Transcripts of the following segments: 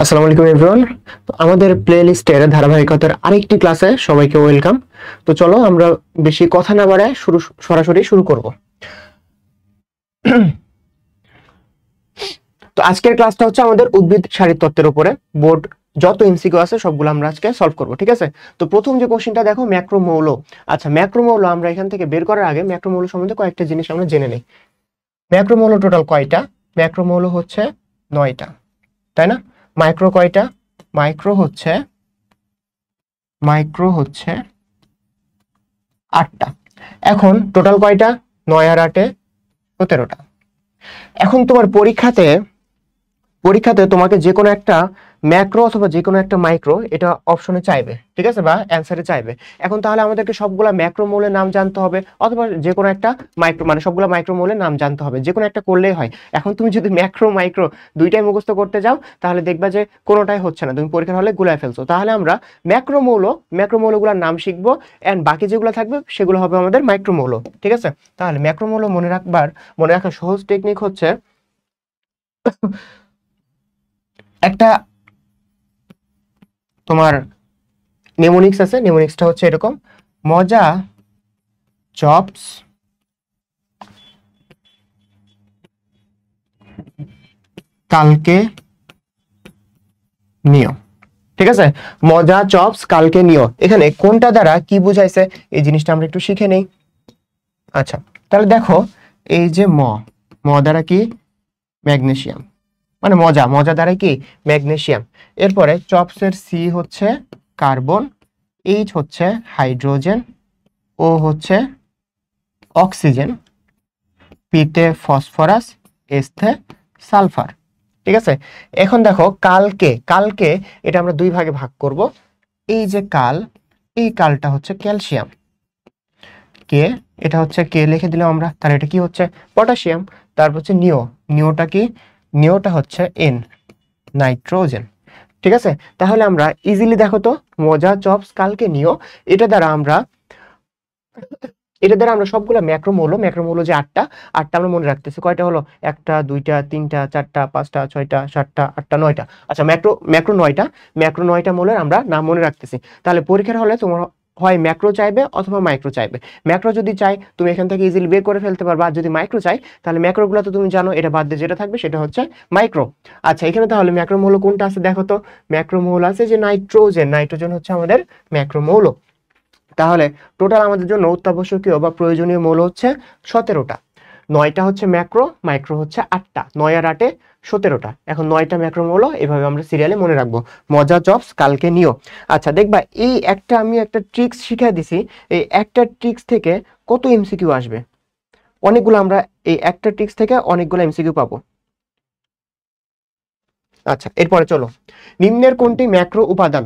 আসসালামু আলাইকুম এভরিওয়ান। তো আমাদের প্লেলিস্টের ধারাবাহিকতার আরেকটি ক্লাসে সবাইকে ওয়েলকাম। তো চলো আমরা বেশি কথা না বাড়ায় সরাসরি শুরু করব। তো আজকের ক্লাসটা হচ্ছে আমাদের উদ্ভিদ শারীরতত্ত্বের উপরে। বোর্ড যত এমসিকিউ আছে সবগুলো আমরা আজকে সলভ করব, ঠিক আছে? তো প্রথম যে কোশ্চেনটা দেখো, ম্যাক্রোমৌল। আচ্ছা, ম্যাক্রোমৌল আমরা এখান থেকে বের করার আগে ম্যাক্রোমৌল সম্বন্ধে কয়েকটা জিনিস আমরা জেনে নেই। ম্যাক্রোমৌল টোটাল কয়টা? ম্যাক্রোমৌল হচ্ছে 9টা, তাই না? মাইক্রো কয়টা? মাইক্রো হচ্ছে 8টা। এখন টোটাল কয়টা? 9 আর 8-এ 17টা। এখন তোমার পরীক্ষাতে তোমাকে যে কোনো একটা ম্যাক্রো অথবা যে কোনো একটা মাইক্রো এটা অপশনে চাইবে, ঠিক আছে, বা অ্যান্সারে চাইবে। এখন তাহলে আমাদেরকে সবগুলা ম্যাক্রো মৌলের নাম জানতে হবে, অথবা যে কোনো একটা মাইক্রো, মানে সবগুলা মাইক্রো মৌলের নাম জানতে হবে, যে কোনো একটা করলেই হয়। এখন তুমি যদি ম্যাক্রো মাইক্রো দুইটাই মুখস্থ করতে যাও তাহলে দেখবা যে কোনোটাই হচ্ছে না, তুমি পরীক্ষার হলে গুলায় ফেলছো। তাহলে আমরা ম্যাক্রো মৌলগুলোর নাম শিখবো, এন্ড বাকি যেগুলো থাকবে সেগুলো হবে আমাদের মাইক্রো মৌল, ঠিক আছে? তাহলে ম্যাক্রো মৌল মনে রাখার সহজ টেকনিক হচ্ছে, একটা তোমার নেমোনিক্স আছে। নেমোনিক্সটা হচ্ছে এরকম: মজা চপস কালকে নিও, ঠিক আছে? মজা চপস কালকে নিও, এখানে কোনটা দ্বারা কি বুঝাইছে এই জিনিসটা আমরা একটু শিখে নেই। আচ্ছা, তাহলে দেখো, এই যে ম দ্বারা কি? ম্যাগনেসিয়াম, মানে মজা দ্বারা কি? ম্যাগনেসিয়াম। এরপরে চপসের সি হচ্ছে কার্বন, এইচ হচ্ছে হাইড্রোজেন, ও হচ্ছে অক্সিজেন, পিতে ফসফরাস, এসতে সালফার, ঠিক আছে? এখন দেখো, কালকে এটা আমরা দুই ভাগে ভাগ করব। এই যে এই কালটা হচ্ছে ক্যালসিয়াম, কে এটা হচ্ছে কে লিখে দিলাম আমরা, তাহলে এটা কি হচ্ছে? পটাশিয়াম। তারপর হচ্ছে নিওটা কি? নিওটা হচ্ছে এন, নাইট্রোজেন, ঠিক আছে? তাহলে আমরা ইজিলি দেখো তো, মজা চপস কালকে নিও, এটা দ্বারা আমরা সবগুলো ম্যাক্রোমৌল যে আটটা আমরা মনে রাখতেছি। কয়টা হলো? 1টা 2টা 3টা 4টা 5টা 6টা 7টা 8টা 9টা। আচ্ছা, ম্যাক্রো 9টা মৌলের আমরা নাম মনে রাখতেছি। তাহলে পরীক্ষার হলে তোমার হয় ম্যাক্রো চাইবে অথবা মাইক্রো চাইবে। ম্যাক্রো যদি চাই তুমি এখান থেকে ইজিলি বের করে ফেলতে পারবা, আর যদি মাইক্রো চাই তাহলে ম্যাক্রোগুলো তো তুমি জানো, এটা বাদ দিয়ে যেটা থাকবে সেটা হচ্ছে মাইক্রো। আচ্ছা, এখানে তাহলে ম্যাক্রোমৌল কোনটা আছে দেখো তো। ম্যাক্রোমৌল আছে যে নাইট্রোজেন হচ্ছে আমাদের ম্যাক্রোমৌল। তাহলে টোটাল আমাদের জন্য অত্যাবশ্যকীয় বা প্রয়োজনীয় মৌল হচ্ছে 17টা। 9টা হচ্ছে মাইক্রো হচ্ছে 8টা, 9 আর 8-এ 17টা। এখন 9টা ম্যাক্রো মৌল এভাবে আমরা সিরিয়ালে মনে রাখবো। মজা চপস কালকে নিও। আচ্ছা, দেখবা আমি একটা ট্রিক্স শিখিয়ে দিছি, এই একটা ট্রিক্স থেকে কত এমসিকিউ আসবে? অনেকগুলো, আমরা এই একটা ট্রিক্স থেকে অনেকগুলো এমসিকিউ পাবো। আচ্ছা, এরপরে চলো, নিম্নের কোনটি ম্যাক্রো উপাদান?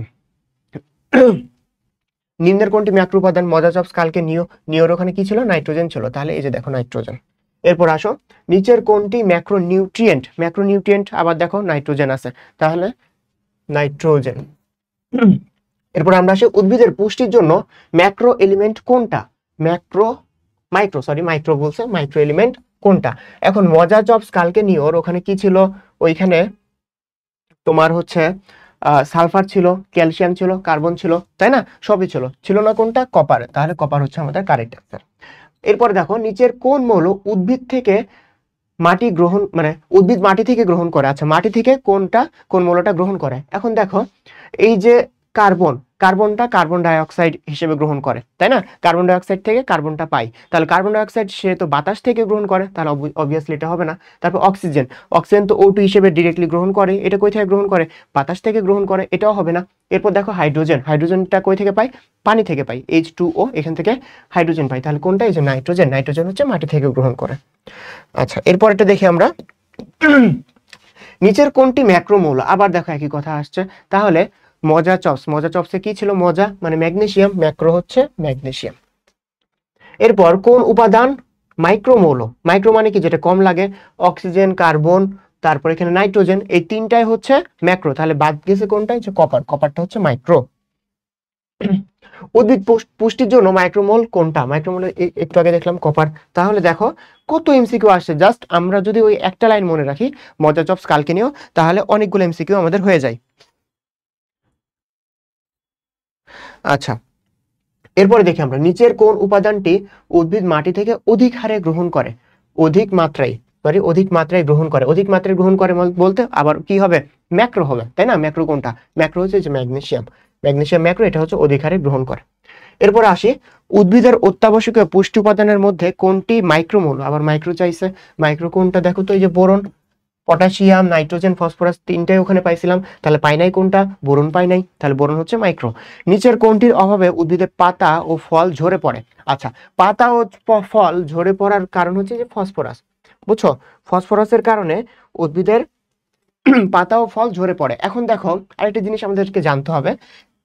নিম্নের কোনটি ম্যাক্রো উপাদান? মজা চপস কালকে নিওর ওখানে কি ছিল? নাইট্রোজেন ছিল, তাহলে এই যে দেখো নাইট্রোজেন। এরপর আসো, নিচের কোনটি ম্যাক্রোনিউট্রিয়েন্ট? আবার দেখো নাইট্রোজেন আছে, তাহলে নাইট্রোজেন। এরপর আমরা আসি, উদ্ভিদের পুষ্টির জন্য ম্যাক্রো এলিমেন্ট কোনটা? মাইক্রো এলিমেন্ট কোনটা? এখন মজা চপস কালকে নিওর ওখানে কি ছিল? ওইখানে তোমার হচ্ছে সালফার ছিল, ক্যালসিয়াম ছিল, কার্বন ছিল, তাই না? সবই ছিল না কোনটা? কপার। তাহলে কপার হচ্ছে আমাদের কারেক্ট অ্যান্সার। এরপরে দেখো, নিচের কোন মৌল উদ্ভিদ থেকে উদ্ভিদ মাটি থেকে গ্রহণ করে? আচ্ছা, মাটি থেকে কোন মৌলটা গ্রহণ করে? এখন দেখো, এই যে কার্বনটা কার্বন ডাই অক্সাইড হিসেবে গ্রহণ করে, তাই না? কার্বন ডাই অক্সাইড থেকে কার্বনটা পাই, তাহলে কার্বন ডাই অক্সাইড সে তো বাতাস থেকে গ্রহণ করে, তাহলে অবভিয়াসলি এটা হবে না। তারপর অক্সিজেন তো O2 হিসেবে ডিরেক্টলি গ্রহণ করে, এটা কই থেকে গ্রহণ করে? বাতাস থেকে গ্রহণ করে, এটাও হবে না। এরপর দেখো হাইড্রোজেনটা কই থেকে পাই? পানি থেকে পাই, H2O, এখান থেকে হাইড্রোজেন পাই, তাহলে কোনটা? এই যে নাইট্রোজেন হচ্ছে মাটি থেকে গ্রহণ করে। আচ্ছা, এরপর এটা দেখি আমরা, নিচের কোনটি ম্যাক্রোমৌল? আবার দেখো একই কথা আসছে। তাহলে মজা চপসে কি ছিল? মজা মানে ম্যাগনেসিয়াম, ম্যাক্রো হচ্ছে ম্যাগনেসিয়াম। এরপর কোন উপাদান মাইক্রোমৌল? মাইক্রো মানে কি? যেটা কম লাগে। অক্সিজেন, কার্বন, তারপর এখানে নাইট্রোজেন, এই তিনটাই হচ্ছে ম্যাক্রো, তাহলে বাদ গেছে কোনটা? কপারটা হচ্ছে মাইক্রো। উদ্ভিদ পুষ্টির জন্য মাইক্রোমোল কোনটা? মাইক্রোমোল একটু আগে দেখলাম কপার। তাহলে দেখো কত এমসিকিউ আসছে, জাস্ট আমরা যদি ওই একটা লাইন মনে রাখি মজা চপস কালকে নিও, তাহলে অনেকগুলো এমসিকিউ আমাদের হয়ে যায়। আচ্ছা, এরপরে দেখি আমরা নিচের কোন উপাদানটি উদ্ভিদ মাটি থেকে অধিক হারে গ্রহণ করে, অধিক মাত্রায় অধিক মাত্রায় গ্রহণ করে। অধিক মাত্রায় গ্রহণ করে বলতে আবার কি হবে? ম্যাক্রো হবে, তাই না? ম্যাক্রো কোনটা? ম্যাক্রো হচ্ছে যে ম্যাগনেসিয়াম, ম্যাগনেসিয়াম ম্যাক্রো, এটা হচ্ছে অধিক হারে গ্রহণ করে। এরপর আসি উদ্ভিদের অত্যাবশ্যকীয় পুষ্টি উপাদানের মধ্যে কোনটি মাইক্রোমোল? আবার মাইক্রো চাইছে, মাইক্রো কোনটা? দেখো তো এই যে বোরন, পটাশিয়াম, নাইট্রোজেন, ফসফরাস তিনটাই ওখানে পাইছিলাম, তাহলে পাই নাই কোনটা? বোরন পাই নাই, তাহলে বোরন হচ্ছে মাইক্রো। নিচের কোনটির অভাবে উদ্ভিদের পাতা ও ফল ঝরে পড়ে? আচ্ছা, পাতা ও ফল ঝরে পড়ার কারণ হচ্ছে যে ফসফরাস, বুঝছো? ফসফরাসের কারণে উদ্ভিদের পাতা ও ফল ঝরে পড়ে। এখন দেখো আরেকটা জিনিস আমাদেরকে জানতে হবে,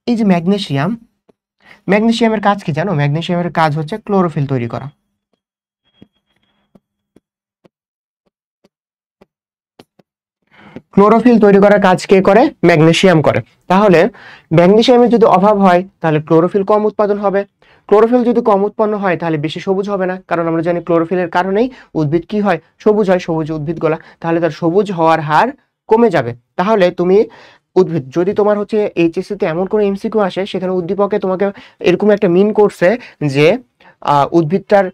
এই যে ম্যাগনেসিয়াম, ম্যাগনেসিয়ামের কাজ কি জানো? ম্যাগনেসিয়ামের কাজ হচ্ছে ক্লোরোফিল তৈরি করা। ক্লোরোফিল তৈরি করার কাজ কে করে? ম্যাগনেসিয়াম করে। তাহলে ম্যাগনেসিয়ামের যদি অভাব হয় তাহলে ক্লোরোফিল কম উৎপাদন হবে। ক্লোরোফিল যদি কম উৎপন্ন হয় তাহলে বেশি সবুজ হবে না, কারণ আমরা জানি ক্লোরোফিলের কারণেই উদ্ভিদ কি হয়? সবুজ হয়, সবুজ উদ্ভিদগুলা। তাহলে তার সবুজ হওয়ার হার কমে যাবে। তাহলে তুমি উদ্ভিদ যদি তোমার হচ্ছে এইচএসসি তে এমন কোনো এমসিকিউ আসে সেখানে উদ্দীপকে তোমাকে এরকম একটা মিন করছে যে উদ্ভিদটার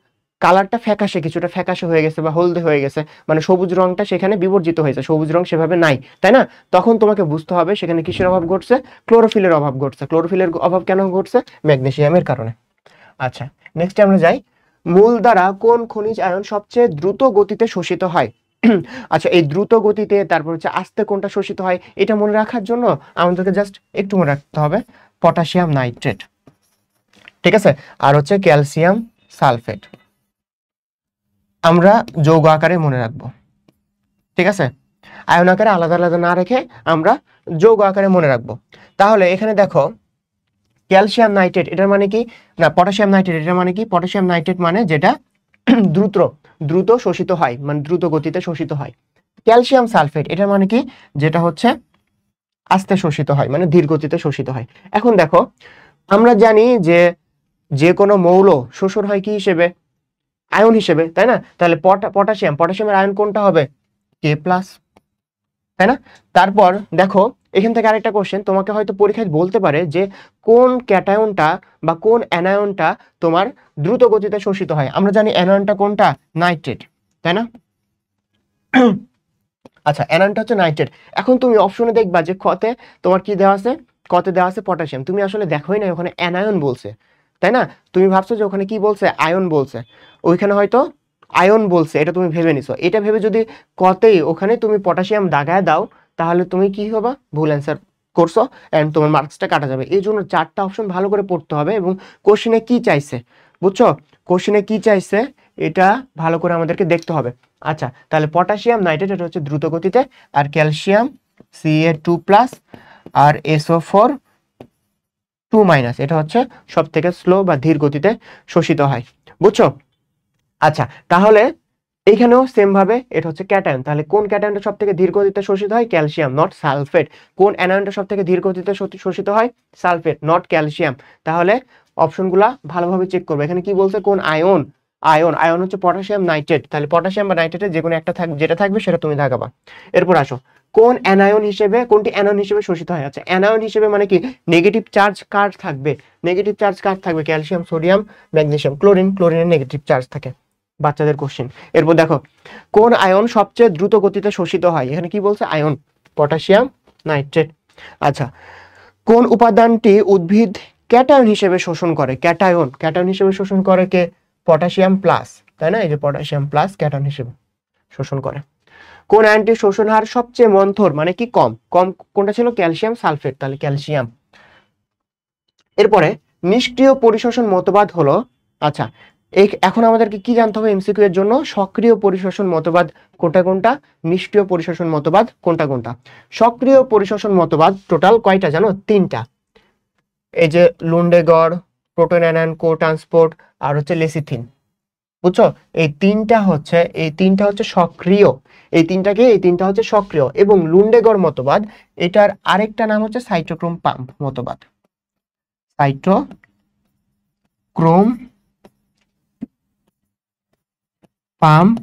কালারটা ফ্যাকাশে, কিছুটা ফ্যাকাশে হয়ে গেছে বা হলদে হয়ে গেছে, মানে সবুজ রংটা সেখানে বিবর্জিত হয়েছে, সবুজ রং সেভাবে নাই, তাই না? তখন তোমাকে বুঝতে হবে সেখানে কিসের অভাব ঘটছে? ক্লোরোফিলের অভাব ঘটছে। ক্লোরোফিলের অভাব কেন ঘটছে? ম্যাগনেসিয়ামের কারণে। আচ্ছা, নেক্সট আমরা যাই, মূল দ্বারা কোন খনিজ আয়ন সবচেয়ে দ্রুত গতিতে শোষিত হয়? আচ্ছা, এই দ্রুত গতিতে, তারপর হচ্ছে আস্তে কোনটা শোষিত হয়, এটা মনে রাখার জন্য আমাদেরকে জাস্ট একটু মনে রাখতে হবে পটাশিয়াম নাইট্রেট, ঠিক আছে? আর হচ্ছে ক্যালসিয়াম সালফেট, আমরা যৌগ আকারে মনে রাখবো, ঠিক আছে? আয়ন আকারে আলাদা আলাদা না রেখে আমরা যৌগ আকারে মনে রাখবো। তাহলে এখানে দেখো ক্যালসিয়াম নাইট্রেট এটার মানে কি? না, পটাশিয়াম নাইট্রেট এটার মানে কি? পটাশিয়াম নাইট্রেট মানে যেটা দ্রুত দ্রুত শোষিত হয়, মানে দ্রুত গতিতে শোষিত হয়। ক্যালসিয়াম সালফেট এটার মানে কি? যেটা হচ্ছে আস্তে শোষিত হয়, মানে ধীর গতিতে শোষিত হয়। এখন দেখো আমরা জানি যে যে কোনো মৌল শোষণ হয় কি হিসেবে? আয়ন হিসেবে, তাই না? তাহলে পটাশিয়ামের আয়ন কোনটা হবে? কে প্লাস, তাই না? তারপর দেখো এখান থেকে আরেকটা কোশ্চেন তোমাকে হয়তো পরীক্ষায় বলতে পারে যে কোন ক্যাটায়নটা বা কোন অ্যানায়নটা তোমার দ্রুত গতিতে শোষিত হয়? আমরা জানি অ্যানায়নটা কোনটা? নাইট্রেট, তাই না? আচ্ছা, অ্যানায়নটা হচ্ছে নাইট্রেট। এখন তুমি অপশনে দেখবা যে কতে তোমার কি দেওয়া আছে? কতে দেওয়া আছে পটাশিয়াম। তুমি আসলে দেখোই না ওখানে অ্যানায়ন বলছে, তাই না? তুমি ভাবছো যে ওখানে কি বলছে? আয়ন বলছে। ওইখানে হয়তো আয়ন বলছে, এটা তুমি ভেবে নিছো। এটা ভেবে যদি কতেই ওখানে তুমি পটাশিয়াম দাগায় দাও তাহলে তুমি কি হবা? ভুল অ্যান্সার করছো, এন্ড তোমার মার্কসটা কাটা যাবে। এই জন্য চারটা অপশন ভালো করে পড়তে হবে এবং কোশ্চেনে কি চাইছে, বুঝছো? কোশ্চেনে কি চাইছে এটা ভালো করে আমাদেরকে দেখতে হবে। আচ্ছা, তাহলে পটাশিয়াম নাইট্রেট এটা হচ্ছে দ্রুত গতিতে, আর ক্যালসিয়াম Ca2+ আর SO4 2- এটা হচ্ছে সব থেকে স্লো বা ধীর গতিতে শোষিত হয়, বুঝছো? আচ্ছা, তাহলে এইখানেও সেম ভাবে এটা হচ্ছে ক্যাটায়ন। তাহলে কোন ক্যাটায়নটা সব থেকে ধীর গতিতে শোষিত হয়? Calcium, not sulphate. কোন অ্যানায়নটা সব থেকে ধীর গতিতে শোষিত হয়? Sulphate, not calcium. তাহলে অপশনগুলা ভালোভাবে চেক করবে। এখানে কি বলছে? কোন আয়ন? আয়ন হচ্ছে পটাশিয়াম নাইট্রেট। তাহলে পটাশিয়াম বা নাইট্রেটের যে কোনো একটা যেটা থাকবে সেটা তুমি দাগাবা। এরপর আসো, কোন অ্যানায়ন হিসেবে, কোনটি অ্যানায়ন হিসেবে শোষিত হয়? আচ্ছা, অ্যানায়ন হিসেবে মানে কি? নেগেটিভ চার্জ কার থাকবে? নেগেটিভ চার্জ কার থাকবে? ক্যালসিয়াম, সোডিয়াম, ম্যাগনেসিয়াম, ক্লোরিনের নেগেটিভ চার্জ থাকে, বাচ্চাদের কোশ্চেন। এরপর দেখো কোন আয়ন সবচেয়ে দ্রুত গতিতে শোষিত হয়? এখানে কি বলছে? Ion, potassium nitrate. আচ্ছা, কোন উপাদানটি উদ্ভিদ ক্যাটায়ন হিসেবে শোষণ করে? ক্যাটায়ন হিসেবে শোষণ করে কে? পটাশিয়াম প্লাস, তাই না? এই যে পটাশিয়াম প্লাস ক্যাটায়ন হিসেবে শোষণ করে। কোন আয়নটি শোষণ হার সবচেয়ে মন্থর, মানে কি কম? কোনটা ছিল? ক্যালসিয়াম সালফেট, তাহলে ক্যালসিয়াম। এরপরে নিষ্ক্রিয় পরিশোষণ মতবাদ হলো, আচ্ছা এখন আমাদেরকে কি জানতে হবে এমসিকিউ এর জন্য? সক্রিয় পরিশোষণ মতবাদ কোনটা কোনটা, নিষ্ক্রিয় পরিশোষণ মতবাদ কোনটা কোনটা। সক্রিয় পরিশোষণ মতবাদ টোটাল কয়টা জানো? 3টা। এই যে লুন্ডেগড়, প্রোটন অ্যানায়ন কো ট্রান্সপোর্ট, আর হচ্ছে লেসিথিন, বুঝছো? এই তিনটা হচ্ছে সক্রিয়। এই তিনটা হচ্ছে সক্রিয়। এবং লুন্ডেগড় মতবাদ, এটার আরেকটা নাম হচ্ছে সাইটোক্রোম পাম্প মতবাদ। সাইটোক্রোম ক্রোম পাম্প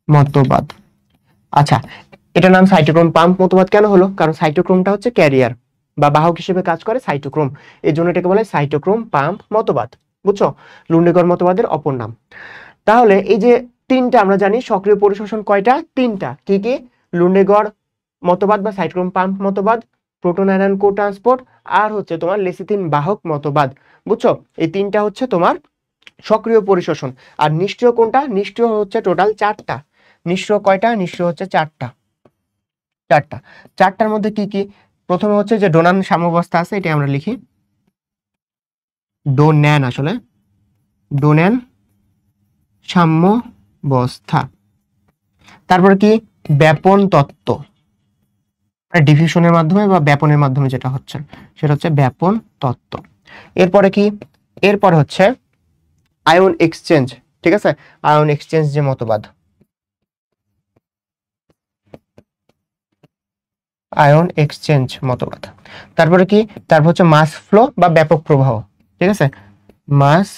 মতবাদ। আচ্ছা, এটার নাম সাইটোক্রোম পাম্প মতবাদ কেন হলো? কারণ সাইটোক্রোমটা হচ্ছে ক্যারিয়ার বা বাহক হিসেবে কাজ করে সাইটোক্রোম, এই জন্য এটাকে বলে সাইটোক্রোম পাম্প মতবাদ। বুঝছো? লুন্ডেগড় মতবাদের অপর নাম। তাহলে এই যে তিনটা আমরা জানি সক্রিয় পরিশোষণ কয়টা? তিনটা। কি কি? লুন্ডেগড় মতবাদ বা সাইটোক্রোম পাম্প মতবাদ, প্রোটন আয়ন কো ট্রান্সপোর্ট, আর হচ্ছে তোমার লেসিথিন বাহক মতবাদ। বুঝছো? এই তিনটা হচ্ছে তোমার সক্রিয় পরিশোষণ। আর নিষ্ক্রিয় কোনটা? নিষ্ক্রিয় হচ্ছে টোটাল চারটা। নিষ্ক্রিয় কয়টা? নিষ্ক্রিয় হচ্ছে চারটা। চারটার মধ্যে কি কি? প্রথমে হচ্ছে যে ডোনান সাম্যাবস্থা আছে, এটা আমরা লিখি ডোন্যান, আসলে ডোন্যান সাম্যাবস্থা। তারপরে কি? ব্যাপন তত্ত্ব, ডিফিউশনের মাধ্যমে বা ব্যাপনের মাধ্যমে যেটা হচ্ছে সেটা হচ্ছে ব্যাপন তত্ত্ব। এরপরে কি? এরপরে হচ্ছে আয়ন এক্সচেঞ্জ। ঠিক আছে, আয়ন এক্সচেঞ্জ যে মতবাদ, আয়ন এক্সচেঞ্জ মতবাদ। তারপরে কি? তারপর হচ্ছে মাস ফ্লো বা ব্যাপক প্রবাহ। ঠিক আছে, মাস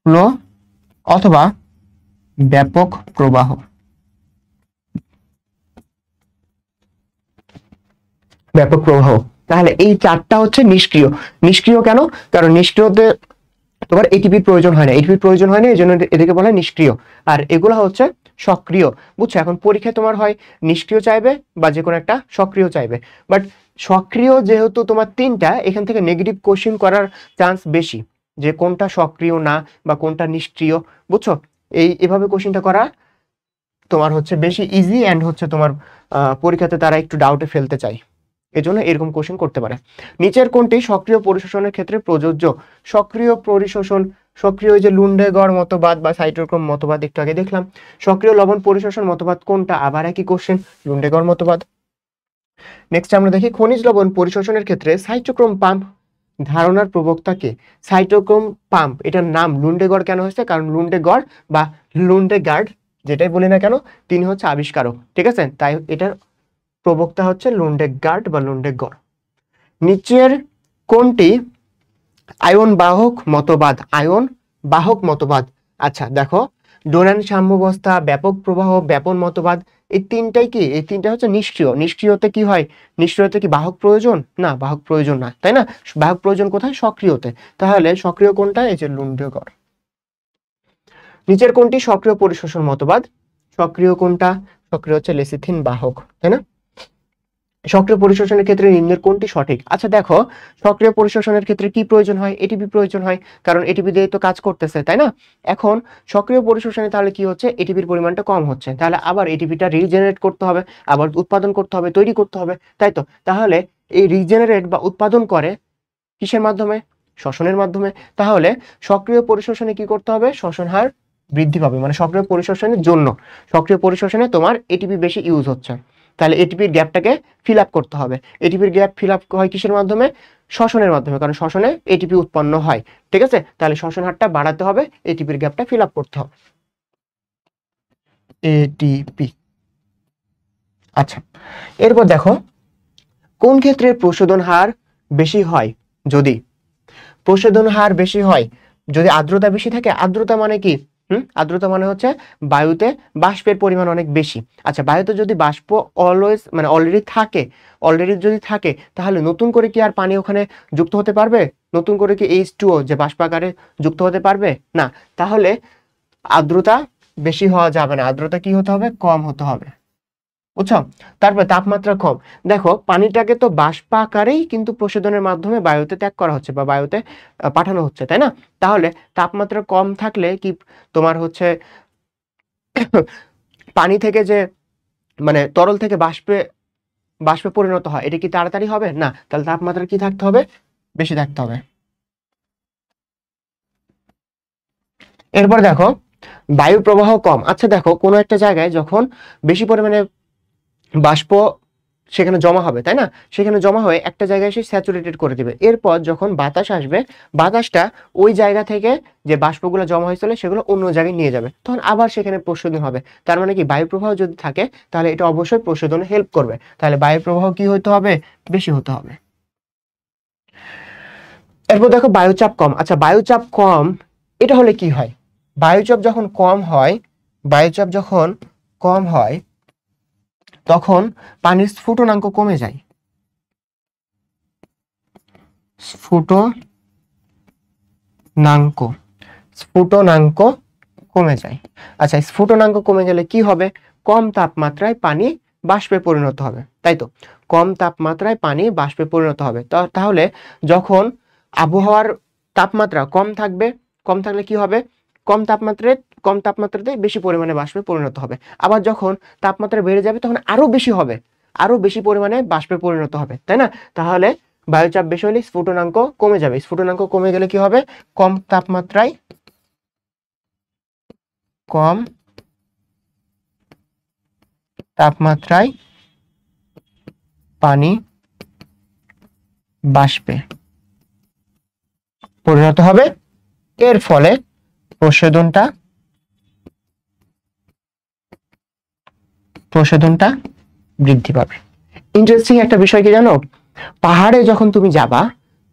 ফ্লো অথবা ব্যাপক প্রবাহ। ব্যাপক প্রবাহ। তাহলে এই চারটা হচ্ছে নিষ্ক্রিয়। নিষ্ক্রিয় কেন? কারণ নিষ্ক্রিয়তে তোমার এটিপির প্রয়োজন হয় না, এটিপির প্রয়োজন হয় না, এই জন্য এদেরকে বলা হয় নিষ্ক্রিয়। আর এগুলো হচ্ছে সক্রিয়। বুঝছো? এখন পরীক্ষায় তোমার হয় নিষ্ক্রিয় চাইবে বা যে কোনো একটা সক্রিয় চাইবে, বাট সক্রিয় যেহেতু তোমার তিনটা, এখান থেকে নেগেটিভ কোশ্চেন করার চান্স বেশি, যে কোনটা সক্রিয় না বা কোনটা নিষ্ক্রিয়। বুঝছো? এভাবে কোশ্চেনটা করা তোমার হচ্ছে বেশি ইজি, অ্যান্ড হচ্ছে তোমার পরীক্ষাতে তারা একটু ডাউটে ফেলতে চায়, এজন্য এরকম কোশ্চেন করতে পারে। নিচের কোনটি সক্রিয় পরিশোষণের ক্ষেত্রে প্রযোজ্য? সক্রিয় পরিশোষণ, সক্রিয় যে লুন্ডেগড় মতবাদ বা সাইটোক্রোম মতবাদ একটু আগে দেখলাম। সক্রিয় লবণ পরিশোষণ মতবাদ কোনটা? আবার একই কোশ্চেন, লুন্ডেগড় মতবাদ। নেক্সট আমরা দেখি খনিজ লবণ পরিশোষণের ক্ষেত্রে সাইটোক্রোম পাম্প ধারণার প্রবক্তা কে? সাইটোক্রোম পাম্প, এটার নাম লুন্ডেগড় কেন হয়েছে? কারণ লুন্ডেগড় বা লুন্ডেগার্ড যেটাই বলি না কেন, তিনি হচ্ছে আবিষ্কারক। ঠিক আছে, তাই এটার প্রবক্তা হচ্ছে লুন্ডেগার্ড বা লুন্ডেগড়। নিচের কোনটি আয়ন বাহক মতবাদ? আয়ন বাহক মতবাদ। আচ্ছা দেখো, ডোনান সাম্যাবস্থা, ব্যাপক প্রবাহ, ব্যাপন মতবাদ, এই তিনটাই কি? এই তিনটা হচ্ছে নিষ্ক্রিয়। নিষ্ক্রিয়তে কি হয়? নিষ্ক্রিয়তে কি বাহক প্রয়োজন? না, বাহক প্রয়োজন না, তাই না? বাহক প্রয়োজন কোথায়? সক্রিয়তে। তাহলে সক্রিয় কোনটা? এই যে লুন্ডেগড়। নিচের কোনটি সক্রিয় পরিশোষণ মতবাদ? সক্রিয় কোনটা? সক্রিয় হচ্ছে লেসিথিন বাহক, তাই না? সক্রিয় পরিশোষণের ক্ষেত্রে নিম্নের কোনটি সঠিক? আচ্ছা দেখো, সক্রিয় পরিশোষণের ক্ষেত্রে কি প্রয়োজন হয়? এটিপি প্রয়োজন হয়, কারণ এটিপি দিয়ে তো কাজ করতেছে, তাই না? এখন সক্রিয় পরিশোষণে তাহলে কি হচ্ছে? এটিপির পরিমাণটা কম হচ্ছে, তাহলে আবার এটিপিটা রিজেনারেট করতে হবে, আবার উৎপাদন করতে হবে, তৈরি করতে হবে, তাই তো? তাহলে এই রিজেনারেট বা উৎপাদন করে কিসের মাধ্যমে? শ্বসনের মাধ্যমে। তাহলে সক্রিয় পরিশোষণে কি করতে হবে? শ্বসন হার বৃদ্ধি পাবে, মানে সক্রিয় পরিশোষণের জন্য, সক্রিয় পরিশোষণে তোমার এটিপি বেশি ইউজ হচ্ছে, তাহলে এটিপির গ্যাপটাকে ফিল আপ করতে হবে। এটিপির গ্যাপ ফিল আপ হয় কিসের মাধ্যমে? শ্বসনের মাধ্যমে, কারণ শ্বসনে এটিপি উৎপন্ন হয়। ঠিক আছে, তাহলে শ্বসন হারটা বাড়াতে হবে, এটিপির গ্যাপটা ফিল আপ করতে হবে। এটিপি। আচ্ছা, এরপর দেখো, কোন ক্ষেত্রে প্রশোধন হার বেশি হয়? যদি প্রশোধন হার বেশি হয় যদি আর্দ্রতা বেশি থাকে। আর্দ্রতা মানে কি? আর্দ্রতা মানে হচ্ছে বায়ুতে বাষ্পের পরিমাণ অনেক বেশি। আচ্ছা, বায়ুতে যদি বাষ্প অলওয়েজ মানে অলরেডি যদি থাকে, তাহলে নতুন করে কি আর পানি ওখানে যুক্ত হতে পারবে? নতুন করে কি H2O যে বাষ্প আকারে যুক্ত হতে পারবে? না। তাহলে আর্দ্রতা বেশি হওয়া যাবে না, আর্দ্রতা কি হতে হবে? কম হতে হবে। বুঝছো? তারপর তাপমাত্রা কম। দেখো, পানিটাকে তো বাষ্প আকারেই কিন্তু প্রশোধনের মাধ্যমে বায়ুতে ত্যাগ করা হচ্ছে বা বায়ুতে পাঠানো হচ্ছে, তাই না? তাহলে তাপমাত্রা কম থাকলে কি তোমার হচ্ছে পানি থেকে যে মানে তরল থেকে বাষ্পে পরিণত হয়, এটা কি তাড়াতাড়ি হবে? না। তাহলে তাপমাত্রা কি থাকতে হবে? বেশি থাকতে হবে। এরপর দেখো, বায়ু প্রবাহ কম। আচ্ছা দেখো, কোনো একটা জায়গায় যখন বেশি পরিমাণে বাষ্প সেখানে জমা হবে, তাই না? সেখানে জমা হয়ে একটা জায়গায় এসে স্যাচুরেটেড করে দিবে। এরপর যখন বাতাস আসবে, বাতাসটা ওই জায়গা থেকে যে বাষ্পগুলো জমা হয়েছিল সেগুলো অন্য জায়গায় নিয়ে যাবে, তখন আবার সেখানে প্রশোধন হবে। তার মানে কি, বায়ু প্রবাহ যদি থাকে তাহলে এটা অবশ্যই প্রশোধনে হেল্প করবে। তাহলে বায়ু প্রবাহ কি হতে হবে? বেশি হতে হবে। এরপর দেখো বায়ুচাপ কম। আচ্ছা, বায়ুচাপ কম এটা হলে কি হয়? বায়ুচাপ যখন কম হয়, বায়ুচাপ যখন কম হয় তখন পানির স্ফুটনাঙ্ক কমে যায়। স্ফুটনাঙ্ক স্ফুটনাঙ্ক কমে যায়। আচ্ছা, স্ফুটনাঙ্ক কমে গেলে কি হবে? কম তাপমাত্রায় পানি বাষ্পে পরিণত হবে, তাই তো? কম তাপমাত্রায় পানি বাষ্পে পরিণত হবে। তাহলে যখন আবহাওয়ার তাপমাত্রা কম থাকবে, কম থাকলে কি হবে? কম তাপমাত্রাতে বেশি পরিমাণে বাষ্পে পরিণত হবে। আবার যখন তাপমাত্রা বেড়ে যাবে তখন আরো বেশি হবে, আরো বেশি পরিমাণে বাষ্পে পরিণত হবে, তাই না? তাহলে বায়ুচাপ বেশি হলে স্ফুটনাঙ্ক কমে যাবে। স্ফুটনাঙ্ক কমে গেলে কি হবে? কম তাপমাত্রায় পানি বাষ্পে পরিণত হবে। এর ফলে প্রশোধনটা বৃদ্ধি পাবে। ইন্টারেস্টিং একটা বিষয় কি জানো? পাহাড়ে যখন তুমি যাবা,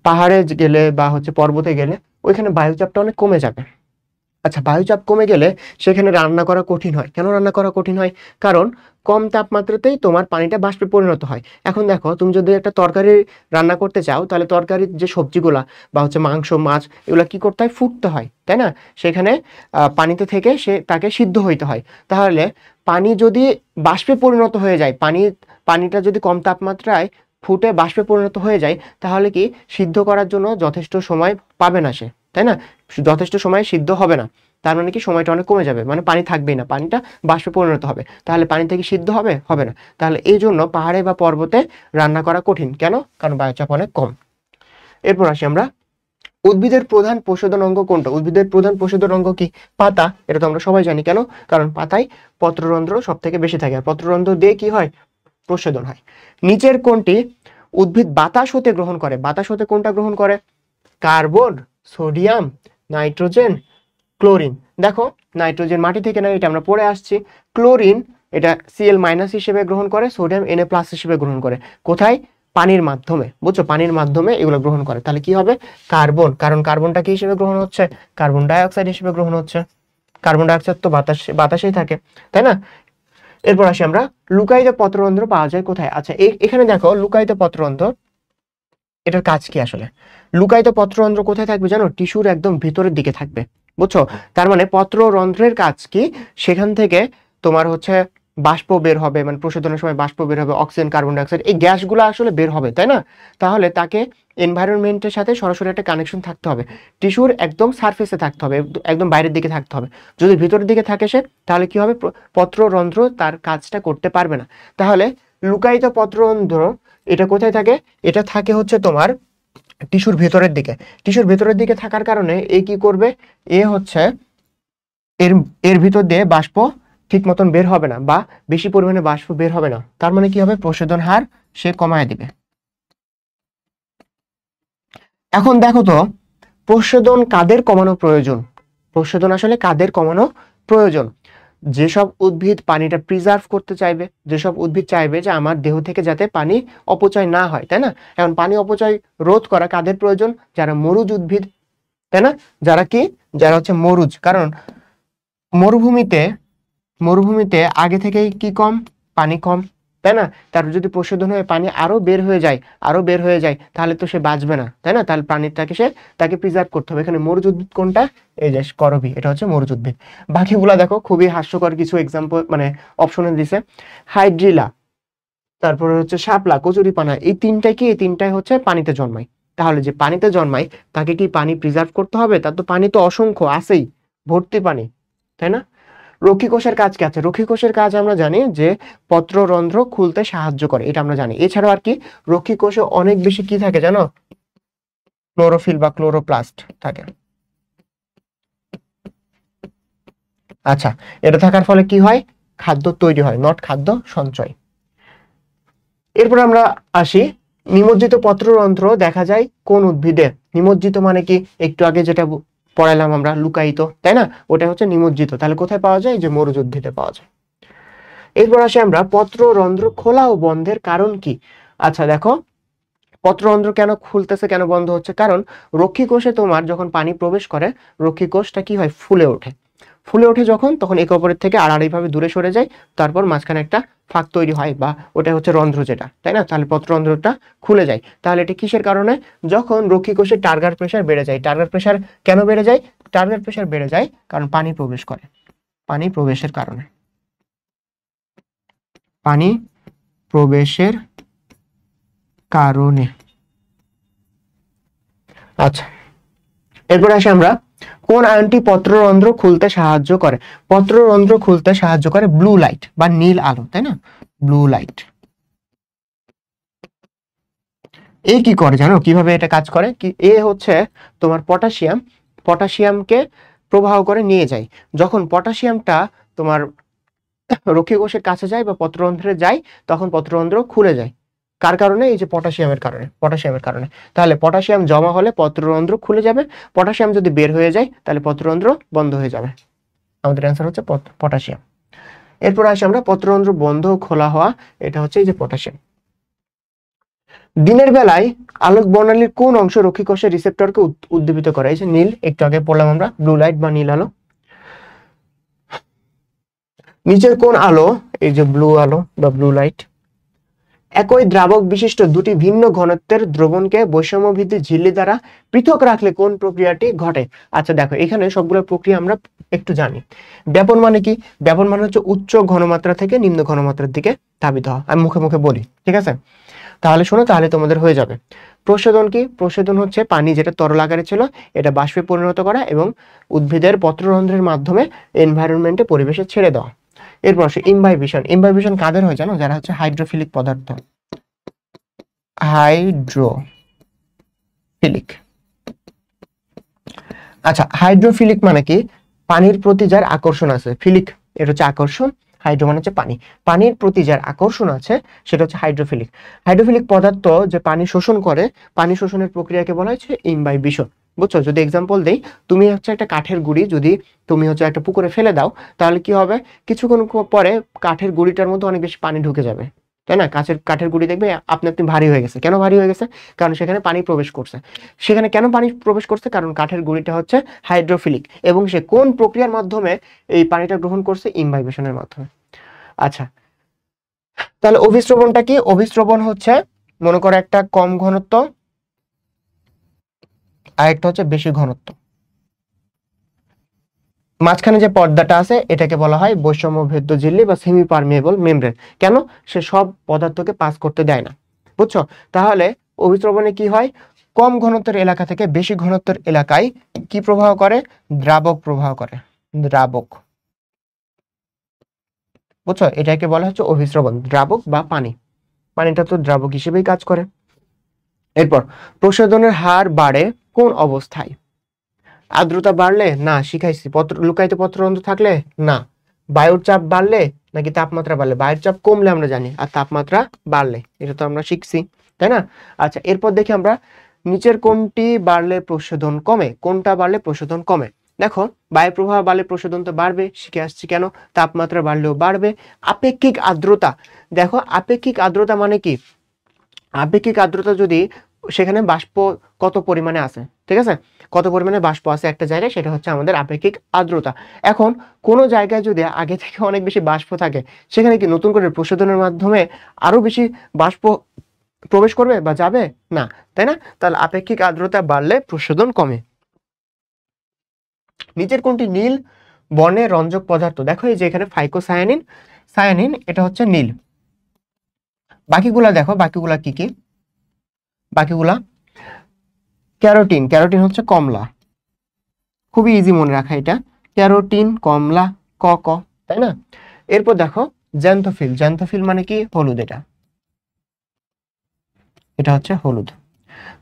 পাহাড়ে গেলে বা পর্বতে গেলে ওইখানে বায়ুচাপটা অনেক কমে যাবে। আচ্ছা, বায়ুচাপ কমে গেলে সেখানে রান্না করা কঠিন হয়। কেন রান্না করা কঠিন হয়? কারণ কম তাপমাত্রাতেই তোমার পানিটা বাষ্পে পরিণত হয়। এখন দেখো, তুমি যদি একটা তরকারি রান্না করতে চাও তাহলে তরকারির যে সবজিগুলা বা মাংস, মাছ, এগুলো কি করতে হয়? ফুটতে হয়, তাই না? সেখানে পানিতে থেকে তাকে সিদ্ধ হইতে হয়। তাহলে পানি যদি বাষ্পে পরিণত হয়ে যায়, পানিটা যদি কম তাপমাত্রায় ফুটে বাষ্পে পরিণত হয়ে যায়, তাহলে কি সিদ্ধ করার জন্য যথেষ্ট সময় পাবে না সে, তাই না? যথেষ্ট সময় সিদ্ধ হবে না। তার মানে কি সময়টা অনেক কমে যাবে, মানে পানি থাকবেই না, পানিটা বাষ্পে পরিণত হবে। তাহলে পানি থেকে সিদ্ধ হবে না। তাহলে এই জন্য পাহাড়ে বা পর্বতে রান্না করা কঠিন। কেন? কারণ বায়ুচাপ অনেক কম। এরপর আসি আমরা, উদ্ভিদের প্রধান প্রশোধন অঙ্গ কোনটা? উদ্ভিদের প্রধান প্রশোধন অঙ্গ কি? পাতা। এটা তো আমরা সবাই জানি। কেন? কারণ পাতায় পত্ররন্ধ্র সব থেকে বেশি থাকে, আর পত্ররন্ধ্র দিয়ে কি হয়? প্রশোধন হয়। নিচের কোনটি উদ্ভিদ বাতাস হতে গ্রহণ করে? বাতাস হতে কোনটা গ্রহণ করে? Carbon, sodium, nitrogen, chlorine. দেখো, নাইট্রোজেন মাটি থেকে নেয়, এটা আমরা পড়ে আসছি। ক্লোরিন এটা Cl- হিসেবে গ্রহণ করে, সোডিয়াম Na+ হিসেবে গ্রহণ করে। কোথায়? পানির মাধ্যমে। বুঝছো? পানির মাধ্যমে এগুলো গ্রহণ করে। তাহলে কি হবে? কার্বন। কারণ কার্বনটা কি হিসেবে গ্রহণ হচ্ছে? কার্বন ডাইঅক্সাইড হিসেবে গ্রহণ হচ্ছে। কার্বন ডাইঅক্সাইড তো বাতাসেই থাকে, তাই না? এরপর আসি আমরা, লুকায়িত পত্ররন্ধ্র পাওয়া যায় কোথায়? আচ্ছা, এখানে দেখো লুকায়িত পত্ররন্ধ্র, এটার কাজ কি আসলে? লুকায়িত পত্ররন্ধ্র কোথায় থাকবে জানো? টিস্যুর একদম ভিতরের দিকে থাকবে। বুঝছো? তার মানে পত্ররন্ধ্রের কাজ কি? সেখান থেকে তোমার বাষ্প বের হবে, মানে প্রশোধনের সময় বাষ্প বের হবে, অক্সিজেন, কার্বন ডাইঅক্সাইড, এই গ্যাসগুলো আসলে বের হবে, তাই না? তাহলে তাকে এনভায়রনমেন্টের সাথে সরাসরি একটা কানেকশন থাকতে হবে। টিস্যুর একদম সারফেসে থাকতে হবে, একদম বাইরের দিকে থাকতে হবে। যদি ভিতরের দিকে থাকে সে, তাহলে কি হবে? পত্ররন্ধ্র তার কাজটা করতে পারবে না। তাহলে লুকায়িত পত্ররন্ধ্র এটা কোথায় থাকে? এটা থাকে তোমার টিস্যুর ভেতরের দিকে। টিস্যুর ভেতরের দিকে থাকার কারণে এ কি করবে? এ এর এর ভিতর দিয়ে বাষ্প ঠিক মতন বের হবে না, বা বেশি পরিমাণে বাষ্প বের হবে না। তার মানে কি হবে? প্রশোধন হার সে কমায় দিবে। এখন দেখো তো, প্রশোধন কাদের কমানো প্রয়োজন? প্রশোধন আসলে কাদের কমানো প্রয়োজন? যেসব উদ্ভিদ পানিটা প্রিজার্ভ করতে চাইবে, যেসব উদ্ভিদ চাইবে যে আমার দেহ থেকে যাতে পানি অপচয় না হয়, তাই না? এখন পানি অপচয় রোধ করা কাদের প্রয়োজন? যারা মরুজ উদ্ভিদ, তাই না? যারা মরুজ। কারণ মরুভূমিতে মরুভূমিতে আগে থেকেই কি কম? পানি কম, তাই না? তার যদি প্রশোধন হয়ে পানি আরো বের হয়ে যায় তাহলে তো সে বাঁচবে না, তাই না? তাহলে প্রাণীটাকে তাকে প্রিজার্ভ করতে হবে। এখানে মরুজ উদ্ভিদ কোনটা? এই যে করবি, এটা মরুজ উদ্ভিদ। বাকিগুলা দেখো খুবই হাস্যকর কিছু এক্সাম্পল, মানে অপশনে দিছে। হাইড্রিলা, তারপরে শাপলা, কচুরিপানা, এই তিনটাই পানিতে জন্মায়। তাহলে যে পানিতে জন্মায় তাকে কি পানি প্রিজার্ভ করতে হবে? তার তো পানি তো অসংখ্য আছেই, ভর্তি পানি, তাই না? রক্ষী কোষের কাজ কি আছে? রক্ষী কোষের কাজ আমরা জানি যে পত্ররন্ধ্র খুলতে সাহায্য করে, এটা আমরা জানি। এছাড়াও আর কি? রক্ষী কোষে অনেক বেশি কি থাকে জানো? ক্লোরোফিল বা ক্লোরোপ্লাস্ট থাকে। আচ্ছা, এটা থাকার ফলে কি হয়? খাদ্য তৈরি হয়, নট খাদ্য সঞ্চয়। এরপর আমরা আসি, নিমজ্জিত পত্ররন্ধ্র দেখা যায় কোন উদ্ভিদে? নিমজ্জিত মানে কি? একটু আগে যেটা পড়াইলাম আমরা, লুকায়িত, তাই না? ওটা নিমজ্জিত। তাহলে কোথায় পাওয়া যায়? যে মরুজ উদ্ভিদে পাওয়া যায়। এরপর আসি আমরা, পত্ররন্ধ্র খোলা ও বন্ধের কারণ কি? আচ্ছা দেখো, পত্ররন্ধ্র কেন খুলতেছে, কেন বন্ধ হচ্ছে? কারণ রক্ষী কোষে তোমার যখন পানি প্রবেশ করে, রক্ষী কোষটা কি হয়, ফুলে ওঠে। ফুলে ওঠে যখন, তখন একে অপরের থেকে আড়াআড়িভাবে দূরে সরে যায়, তারপর মাঝখানে একটা ফাঁক তৈরি হয়, বা ওটা হচ্ছে রন্ধ্র যেটা, তাই না? তাহলে পত্ররন্ধ্রটা খুলে যায়। তাহলে এটা কিসের কারণে? যখন রক্ষী কোষের টার্গেট প্রেসার বেড়ে যায়। টার্গেট প্রেসার কেন বেড়ে যায়? টার্গেট প্রেসার বেড়ে যায় কারণ পানি প্রবেশ করে, পানি প্রবেশের কারণে, পানি প্রবেশের কারণে। আচ্ছা, এরপর আসি আমরা, কোন আয়নটি পত্ররন্ধ্র খুলতে সাহায্য করে? পত্ররন্ধ্র খুলতে সাহায্য করে ব্লু লাইট বা নীল আলো, তাই না? Blue light. এ কি করে জানো, কিভাবে এটা কাজ করে? কি, এ হচ্ছে তোমার পটাশিয়াম, পটাশিয়ামকে প্রবাহ করে নিয়ে যায়। যখন পটাশিয়ামটা তোমার রক্ষী কোষের কাছে যায় বা পত্ররন্ধ্রে যায়, তখন পত্ররন্ধ্র খুলে যায়। কার কারণে? এই যে পটাশিয়ামের কারণে, পটাশিয়ামের কারণে। তাহলে পটাশিয়াম জমা হলে পত্ররন্ধ্র খুলে যাবে, পটাশিয়াম যদি বের হয়ে যায় তাহলে পত্ররন্ধ্র বন্ধ হয়ে যাবে। আমাদের অ্যান্সার হচ্ছে পটাশিয়াম। এরপর আসি আমরা পত্ররন্ধ্র বন্ধ খোলা হওয়া, এটা হচ্ছে এই যে পটাশিয়াম। দিনের বেলায় আলোক বর্ণালীর কোন অংশ রক্ষী কোষের রিসেপ্টরকে উদ্দীপিত করে? এই যে নীল, একটু আগে পড়লাম আমরা, ব্লু লাইট বা নীল আলো। নিচের কোন আলো, এই যে ব্লু আলো বা ব্লু লাইট, একই দ্রাবক বিশিষ্ট দুটি ভিন্ন ঘনত্বের দ্রবণকে বৈষম্য ভিত্তিক ঝিল্লি দ্বারা পৃথক রাখলে কোন প্রক্রিয়াটি ঘটে? আচ্ছা দেখো, এখানে সবগুলো প্রক্রিয়া আমরা একটু জানি। ব্যাপন মানে কি? ব্যাপন মানে হচ্ছে উচ্চ ঘনমাত্রা থেকে নিম্ন ঘনমাত্রার দিকে ধাবিত হওয়া। আমি মুখে মুখে বলি, ঠিক আছে? তাহলে শোনো, তাহলে তোমাদের হয়ে যাবে। প্রশোধন কি? প্রশোধন হচ্ছে পানি যেটা তরল আকারে ছিল, এটা বাষ্পে পরিণত করা এবং উদ্ভিদের পত্ররন্ধ্রের মাধ্যমে এনভায়রনমেন্টে, পরিবেশে ছেড়ে দেওয়া। এরপর আসে ইমবাইবিশন। ইমবাইবিশন কাদের হয় জানো? যারা হচ্ছে হাইড্রোফিলিক পদার্থ, হাইড্রোফিলিক। আচ্ছা, হাইড্রোফিলিক মানে কি? পানির প্রতি যার আকর্ষণ আছে, ফিলিক এটা হচ্ছে আকর্ষণ, হাইড্রো মানে হচ্ছে পানি, পানির প্রতি যার আকর্ষণ আছে সেটা হচ্ছে হাইড্রোফিলিক। হাইড্রোফিলিক পদার্থ যে পানি শোষণ করে, পানি শোষণের প্রক্রিয়াকে বলা হচ্ছে ইমবাইবিশন। বুঝছো? যদি এক্সাম্পল দেই, তুমি হচ্ছে একটা কাঠের গুঁড়ি যদি তুমি হচ্ছে একটা পুকুরে ফেলে দাও, তাহলে কি হবে? কিছুক্ষণ পরে কাঠের গুঁড়িটার মধ্যে অনেক বেশি পানি ঢুকে যাবে, তাই না? কাঠের গুঁড়ি দেখবে আপনি আপনি ভারী হয়ে গেছে। কেন ভারী হয়ে গেছে? কারণ সেখানে পানি প্রবেশ করছে। সেখানে কেন পানি প্রবেশ করছে? কারণ কাঠের গুঁড়িটা হচ্ছে হাইড্রোফিলিক, এবং সে কোন প্রক্রিয়ার মাধ্যমে এই পানিটা গ্রহণ করছে? ইমবাইবেশনের মাধ্যমে। আচ্ছা, তাহলে অভিস্রবণটা কি? অভিস্রবণ হচ্ছে, মনে করো একটা কম ঘনত্ব আর একটা হচ্ছে বেশি ঘনত্ব, মাঝখানে যে পর্দাটা আছে এটাকে বলা হয় বৈষম্য ভেদ্য ঝিল্লি বা সেমি পারমিয়েবল মেমব্রেন। কেন? সে সব পদার্থকে পাস করতে দেয় না। বুঝছো? তাহলে অভিস্রবণে কি হয়? কম ঘনত্বের এলাকা থেকে বেশি ঘনত্বের এলাকায় কি প্রবাহ করে? দ্রাবক প্রবাহ করে, দ্রাবক। বুঝছো? এটাকে বলা হচ্ছে অভিস্রবণ, দ্রাবক বা পানি। পানিটা তো দ্রাবক হিসেবেই কাজ করে। এরপর প্রশোধনের হার বাড়ে কোন অবস্থায়? আর্দ্রতা বাড়লে? না, শিখাইছি। লুকায়িত পত্ররন্ধ্র থাকলে? না। বায়ুর চাপ বাড়লে? নাকি তাপমাত্রা বাড়লে? বায়ুর চাপ কমলে আমরা জানি, আর তাপমাত্রা বাড়লে, এটা তো আমরা শিখছি, তাই না? আচ্ছা, এরপর দেখি আমরা, নিচের কোনটি বাড়লে প্রশোধন কমে? কোনটা বাড়লে প্রশোধন কমে? দেখো, বায়ু প্রবাহ বাড়লে প্রশোধন তো বাড়বে, শিখে আসছি কেন। তাপমাত্রা বাড়লেও বাড়বে। আপেক্ষিক আর্দ্রতা, দেখো আপেক্ষিক আর্দ্রতা মানে কি? আপেক্ষিক আর্দ্রতা যদি, সেখানে বাষ্প কত পরিমাণে আছে, ঠিক আছে? কত পরিমাণে বাষ্প আছে একটা জায়গায়, সেটা হচ্ছে আমাদের আপেক্ষিক আর্দ্রতা। এখন কোন জায়গায় যদি আগে থেকে অনেক বেশি বাষ্প থাকে, সেখানে কি নতুন করে প্রশোধনের মাধ্যমে আরো বেশি বাষ্প প্রবেশ করবে বা যাবে? না, তাই না? তাহলে আপেক্ষিক আর্দ্রতা বাড়লে প্রশোধন কমে। নিচের কোনটি নীল বর্ণের রঞ্জক পদার্থ? দেখো, এই যে এখানে ফাইকোসায়ানিন, সায়ানিন এটা হচ্ছে নীল। বাকিগুলা দেখো, বাকিগুলা কি কি? বাকিগুলা ক্যারোটিন, ক্যারোটিন হচ্ছে কমলা। খুবই ইজি মনে রাখা এটা, ক্যারোটিন, কমলা, ক ক, তাই না? এরপর দেখো জ্যান্থোফিল, জ্যান্থোফিল মানে কি? হলুদ। এটা এটা হচ্ছে হলুদ।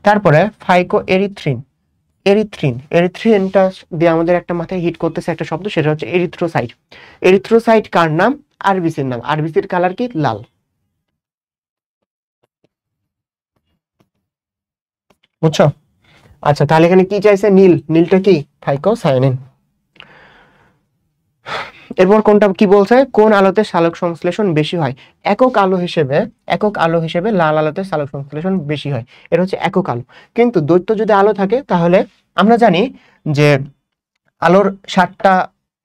তারপরে ফাইকো এরিথ্রিন, এরিথ্রিন, এরিথ্রিনটা দিয়ে আমাদের একটা মাথায় হিট করতেছে একটা শব্দ, সেটা হচ্ছে এরিথ্রোসাইট। এরিথ্রোসাইট কার নাম? আরবিসির নাম। আরবিসির কালার কি? লাল। বুঝছো? আচ্ছা, তাহলে এখানে কি চাইছে? নীল। নীলটা কি? ফাইকোসায়ানিন। এরপর কোনটা কি বলছে, কোন আলোতে সালোক সংশ্লেষণ বেশি হয়? একক আলো হিসেবে লাল আলোতে সালোক সংশ্লেষণ বেশি হয়, এটা হচ্ছে একক আলো। কিন্তু দ্বৈত যদি আলো থাকে তাহলে আমরা জানি যে আলোর 7টা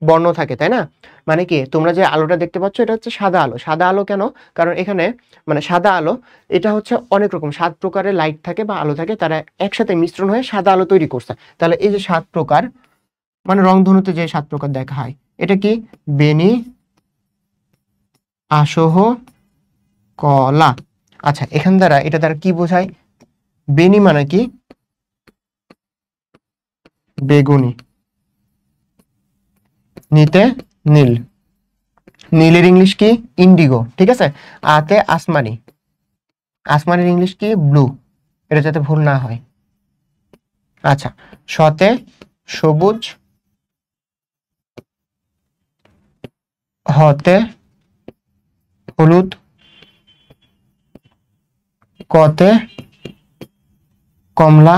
বর্ণ থাকে, তাই না? মানে কি, তোমরা যে আলোটা দেখতে পাচ্ছ এটা হচ্ছে সাদা আলো। সাদা আলো কেন? কারণ এখানে মানে সাদা আলো এটা হচ্ছে অনেক রকম 7 প্রকারের লাইট থাকে বা আলো থাকে, তারা একসাথে মিশ্রণ হয়ে সাদা আলো তৈরি করছে। তাহলে এই যে 7 প্রকার, মানে রংধনুতে যে 7 প্রকার দেখা হয়, এটা কি বেনি, আসহ, কলা। আচ্ছা, এখান দ্বারা এটা দ্বারা কি বোঝায়? বেনি মানে কি? বেগুনি, নিতে নীল, নীলের ইংলিশ কি? ইন্ডিগো, ঠিক আছে। আতে আসমানি, আসমানের ইংলিশ কি? ব্লু, এটা যাতে ভুল না হয়। আচ্ছা, শতে সবুজ, হতে হলুদ, কতে কমলা,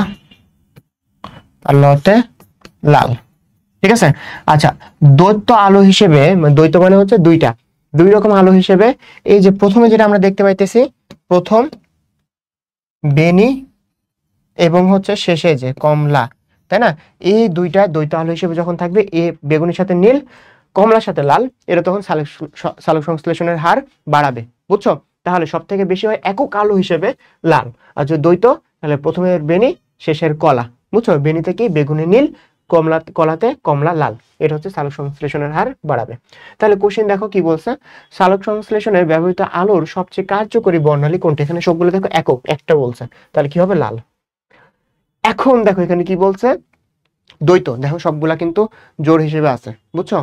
আর লতে লাল, ঠিক আছে। আচ্ছা, দ্বৈত আলো হিসেবে, দ্বৈত মানে হচ্ছে দুই রকম আলো হিসেবে, এই যে প্রথমে যেটা আমরা দেখতে পাইতেছি, প্রথম বেনি এবং হচ্ছে শেষে যে কমলা, তাই না? এই দুইটা দ্বৈত আলো হিসেবে যখন থাকবে, এ বেগুনির সাথে নীল, কমলার সাথে লাল, এটা তখন সালোক সংশ্লেষণের হার বাড়াবে, বুঝছো? তাহলে সব থেকে বেশি হয় একক আলো হিসেবে লাল, আর যদি দ্বৈত তাহলে প্রথমে বেনি, শেষের কলা, বুঝছো? বেনিতে কি? বেগুনি নীল, কলাতে কমলা লাল, এটা হচ্ছে সালোক সংশ্লেষণের হার বাড়াবে। তাহলে কোশ্চেন দেখো কি বলছে, সালোক সংশ্লেষণে ব্যবহৃত আলোর সবচেয়ে কার্যকরী বর্ণালী কোনটি? এখানে সবগুলো দেখো একক, একটা বলছে, তাহলে কি হবে? লাল। এখন দেখো এখানে কি বলছে, দ্বৈত, দেখো সবগুলা কিন্তু জোড় হিসেবে আছে, বুঝছো?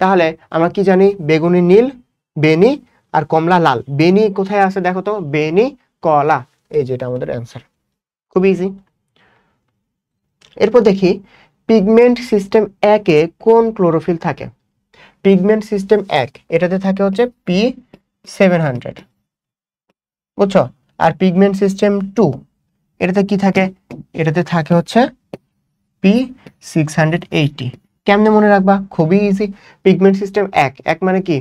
তাহলে আমরা কি জানি? বেগুনি নীল, বেনি, আর কমলা লাল। বেনি কোথায় আছে দেখো তো? বেনি, কলা, এই যেটা আমাদের অ্যান্সার, খুব ইজি। এরপর দেখি পিগমেন্ট সিস্টেম 1 এ কোন ক্লোরোফিল থাকে? পিগমেন্ট সিস্টেম 1 এটাতে থাকে হচ্ছে P700, বুঝছো? আর পিগমেন্ট সিস্টেম 2 এটাতে কি থাকে? এটাতে থাকে হচ্ছে P680। কেমনে মনে রাখবা? খুবই ইজি। পিগমেন্ট সিস্টেম 1 মানে কি?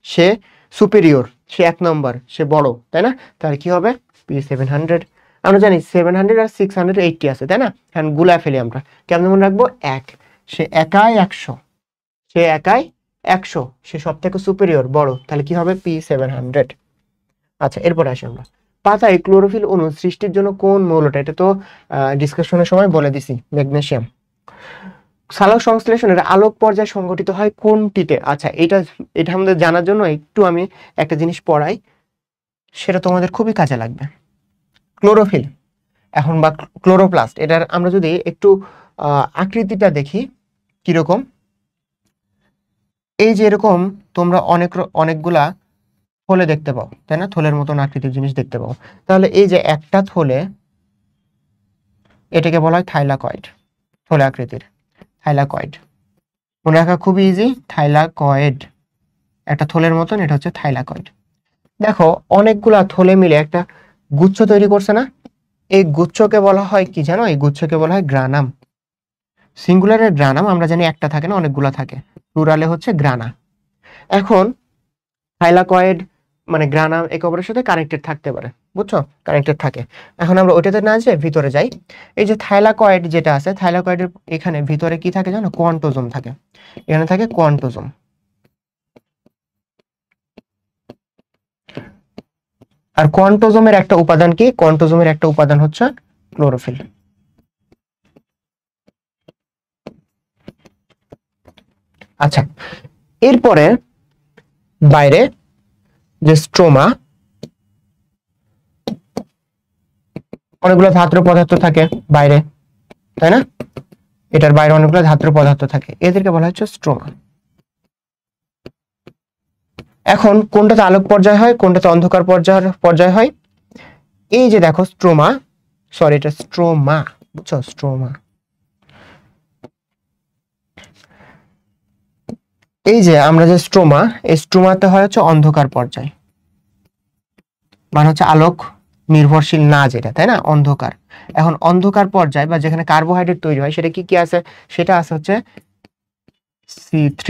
সে সুপেরিয়র, সে 1 নম্বর, সে বড়, তাই না? তাহলে কি হবে? P700। আমরা জানি 700 আর 680 আছে, তাই না? এখন গুলা ফেলি আমরা, কেমনে মনে রাখবো? 1, সে একাই 100, সে একাই 100, সে সব থেকে সুপেরিয়র, বড়, তাহলে কি হবে? P700। আচ্ছা, এরপর আসি আমরা, পাতায় ক্লোরোফিল অণু সৃষ্টির জন্য কোন মৌলটা? এটা তো ডিসকাশনের সময় বলে দিছি, ম্যাগনেসিয়াম। সালোক সংশ্লেষণের আলোক পর্যায় সংঘটিত হয় কোনটিতে? আচ্ছা, এটা আমাদের জানার জন্য একটু আমি একটা জিনিস পড়াই, সেটা তোমাদের খুবই কাজে লাগবে। ক্লোরোফিল এখন বা ক্লোরোপ্লাস্ট, এটার আমরা যদি একটু আকৃতিটা দেখি কিরকম, এই যে এরকম তোমরা অনেকগুলা থলে দেখতে পাও, তাই না? থলের মতন আকৃতির জিনিস দেখতে পাও। তাহলে এই যে একটা থলে, এটাকে বলা হয় থাইলাকয়েড, থলে আকৃতির, থাইলাকয়েড। মনে রাখা খুবই ইজি, থাইলাকয়েড, একটা থলের মতন, এটা হচ্ছে থাইলাকয়েড। দেখো অনেকগুলা থলে মিলে একটা গুচ্ছ তৈরি করছে না? এই গুচ্ছকে বলা হয় কি জানো? এই গুচ্ছকে বলা হয় গ্রানাম। সিঙ্গুলারের গ্রানাম আমরা জানি একটা থাকে না, অনেকগুলা থাকে, প্লুরালে হচ্ছে গ্রানা। এখন থাইলাকয়েড মানে গ্রানাম একে অপরের সাথে কানেক্টেড থাকতে পারে, বুঝছো? কানেক্টেড থাকে। এখন আমরা ওইটাতে না যাই, ভিতরে যাই। এই যে থাইলাকয়েড যেটা আছে, থাইলাকয়েডের এখানে ভিতরে কি থাকে জানো? কোয়ান্টোজোম থাকে, এখানে থাকে কোয়ান্টোজোম। আর কোয়ান্টোজোমের একটা উপাদান কি? কোয়ান্টোজোমের একটা উপাদান হচ্ছে ক্লোরোফিল। আচ্ছা, এরপরে বাইরে যে স্ট্রোমা, অনেকগুলো ধাতব পদার্থ থাকে বাইরে, তাই না? এটার বাইরে অনেকগুলো ধাতব পদার্থ থাকে, এদেরকে বলা হচ্ছে স্ট্রোমা। এখন কোনটাতে আলোক পর্যায় হয়, কোনটাতে অন্ধকার পর্যায় হয়? এই যে দেখো স্ট্রোমা, সরি এটা স্ট্রোমা, বুঝছো? স্ট্রোমা, এই যে আমরা যে স্ট্রোমা, এই স্ট্রোমাতে হয় হচ্ছে অন্ধকার পর্যায়, মানে হচ্ছে আলোক নির্ভরশীল না যেটা, তাই না? অন্ধকার। এখন অন্ধকার পর্যায় বা যেখানে কার্বোহাইড্রেট তৈরি হয়, সেটা কি কি আছে? সেটা আছে হচ্ছে C3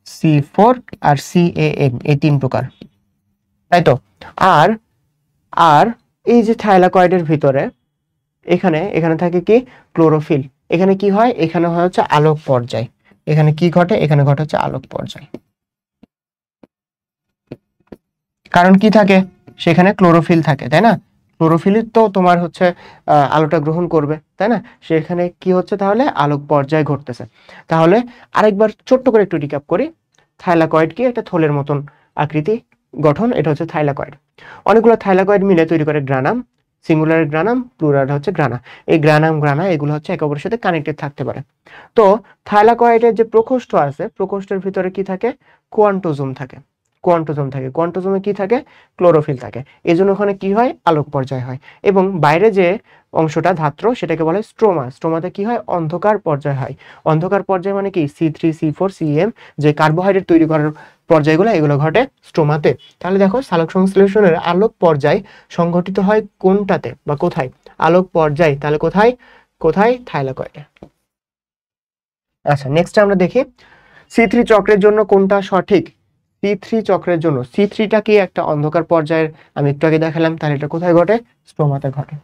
C4 আর CAN, এই 3 প্রকার, তাই তো। আর আর এই যে থাইলাকয়েডের ভিতরে এখানে এখানে থাকে কি ক্লোরোফিল। এখানে কি হয়, এখানে হয় হচ্ছে আলোক পর্যায়। এখানে কি ঘটে, এখানে ঘটে হচ্ছে আলোক পর্যায়। কারণ কি থাকে, সেখানে ক্লোরোফিল থাকে, তাই না? ক্লোরোফিল তো তোমার হচ্ছে আলোটা গ্রহণ করবে, তাই না? সেখানে কি হচ্ছে তাহলে, আলোক পর্যায় ঘটতেছে। তাহলে আরেকবার ছোট্ট করে একটু রিক্যাপ করি। থাইলাকয়েড কি, একটা থলের মতন আকৃতি গঠন, এটা হচ্ছে থাইলাকয়েড। অনেকগুলো থাইলাকয়েড মিলে তৈরি করে গ্রানাম। সিঙ্গুলার গ্রানাম, প্লুরাল হচ্ছে গ্রানা। এই গ্রানাম গ্রানা এগুলো হচ্ছে একে অপরের সাথে কানেক্টেড থাকতে পারে। তো থাইলাকয়েডের যে প্রকোষ্ঠ আছে, প্রকোষ্ঠের ভিতরে কি থাকে, কোয়ান্টোজোম থাকে। কোয়ান্টোজোমে কি থাকে, ক্লোরোফিল থাকে। এই জন্য ওখানে কি হয়, আলোক পর্যায় হয়। এবং বাইরে যে অংশটা ধাত্র, সেটাকে বলে স্ট্রোমা। স্ট্রোমাতে কি হয়, অন্ধকার পর্যায় হয়। অন্ধকার পর্যায় মানে কি, C3, C4, CM যে কার্বোহাইড্রেট তৈরি করার পর্যায়গুলো, এগুলো ঘটে স্ট্রোমাতে। তাহলে দেখো, সালোক সংশ্লেষণের আলোক পর্যায় সংঘটিত হয় কোনটাতে বা কোথায়, আলোক পর্যায়, তাহলে কোথায়, কোথায়, থাইলাকয়েডে। আচ্ছা, নেক্সট আমরা দেখি C3 চক্রের জন্য কোনটা সঠিক। C3 চক্রের জন্য, C3টা কি একটা অন্ধকার পর্যায়ের, আমি একটু আগে দেখালাম, তাহলে এটা কোথায় ঘটে, স্ট্রোমাতে ঘটে।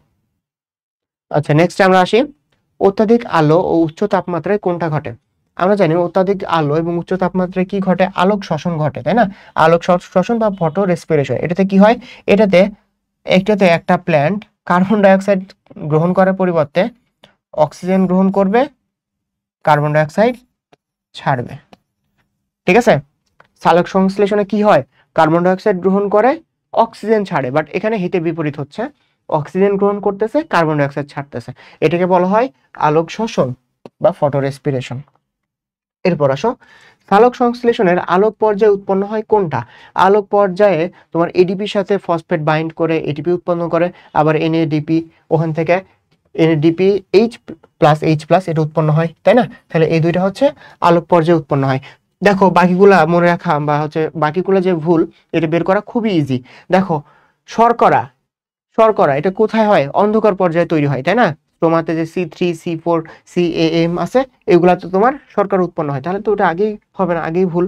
আচ্ছা, নেক্সট আমরা আসি, অত্যাধিক আলো ও উচ্চ তাপমাত্রায় কোনটা ঘটে। আমরা জানি অত্যাধিক আলো এবং উচ্চ তাপমাত্রায় কি ঘটে, আলোক শোষণ ঘটে, তাই না? আলোক শোষণ বা ফটো রেসপিরেশন। এটাতে কি হয়, এটাতে একটা প্ল্যান্ট কার্বন ডাইঅক্সাইড গ্রহণ করার পরিবর্তে অক্সিজেন গ্রহণ করবে, কার্বন ডাইঅক্সাইড ছাড়বে। ঠিক আছে, সালোক সংশ্লেষণে কি হয়, কার্বন ডাইঅক্সাইড গ্রহণ করে, অক্সিজেন ছাড়ে। বাট এখানে হিতে বিপরীত হচ্ছে, অক্সিজেন গ্রহণ করতেছে, কার্বন ডাইঅক্সাইড ছাড়তেছে। এটাকে বলা হয় আলোক শোষণ বা ফটো রেসপিরেশন। এরপর আসো, সালোক সংশ্লেষণের আলোক পর্যায়ে উৎপন্ন হয় কোনটা। আলোক পর্যায়ে তোমার এডিপির সাথে ফসফেট বাইন্ড করে এটিপি উৎপন্ন করে, আবার এনএডিপি, ওখান থেকে এনএডিপি H+H+ এটা উৎপন্ন হয়, তাই না? তাহলে এই দুইটা হচ্ছে আলোক পর্যায়ে উৎপন্ন হয়। দেখো, বাকিগুলা মনে রাখা বা হচ্ছে বাকিগুলা যে ভুল, এটা বের করা খুবই ইজি। দেখো, শর্করা, শর্করা এটা কোথায় হয়, অন্ধকার পর্যায়ে তৈরি হয়, তাই না? তোমাতে যে C3, C4, CAM আছে, এগুলাতে তোমার শর্করা উৎপন্ন হয়। তাহলে তো ওটা আগেই হবে না, আগেই ভুল।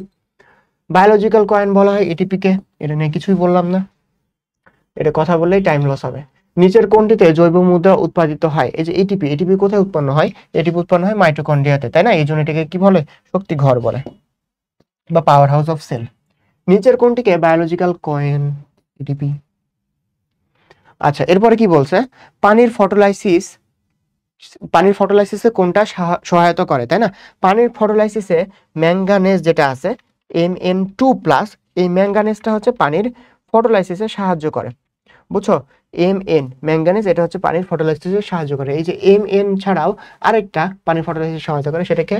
বায়োলজিক্যাল কয়েন বলা হয় এটিপি কে, এটা নিয়ে কিছুই বললাম না, এটা কথা বললেই টাইম লস হবে। নিচের কোনটিতে জৈব মুদ্রা উৎপাদিত হয়, এই যে এটিপি, এটিপি কোথায় উৎপন্ন হয়, এটিপি উৎপন্ন হয় মাইটোকন্ড্রিয়াতে, তাই না? এই জন্য এটাকে কি বলে, শক্তি ঘর বলে বা পাওয়ার হাউস অফ সেল। নিচের কোনটিকে বায়োলজিক্যাল কয়েন, এটিপি। আচ্ছা, এরপরে কি বলছে, পানির ফটোলাইসিস, পানির ফটোলাইসিসে কোনটা সহায়তা করে, তাই না? পানির ফটোলাইসিসে ম্যাঙ্গানেজ যেটা আছে, Mn2+, এই ম্যাঙ্গানেজটা হচ্ছে পানির ফটোলাইসিসে সাহায্য করে, বুঝছো? ম্যাঙ্গানেজ, এটা হচ্ছে পানির ফটোলাইসিসে সাহায্য করে। এই যে Mn ছাড়াও আরেকটা পানির ফটোলাইসিসে সহায়তা করে, সেটাকে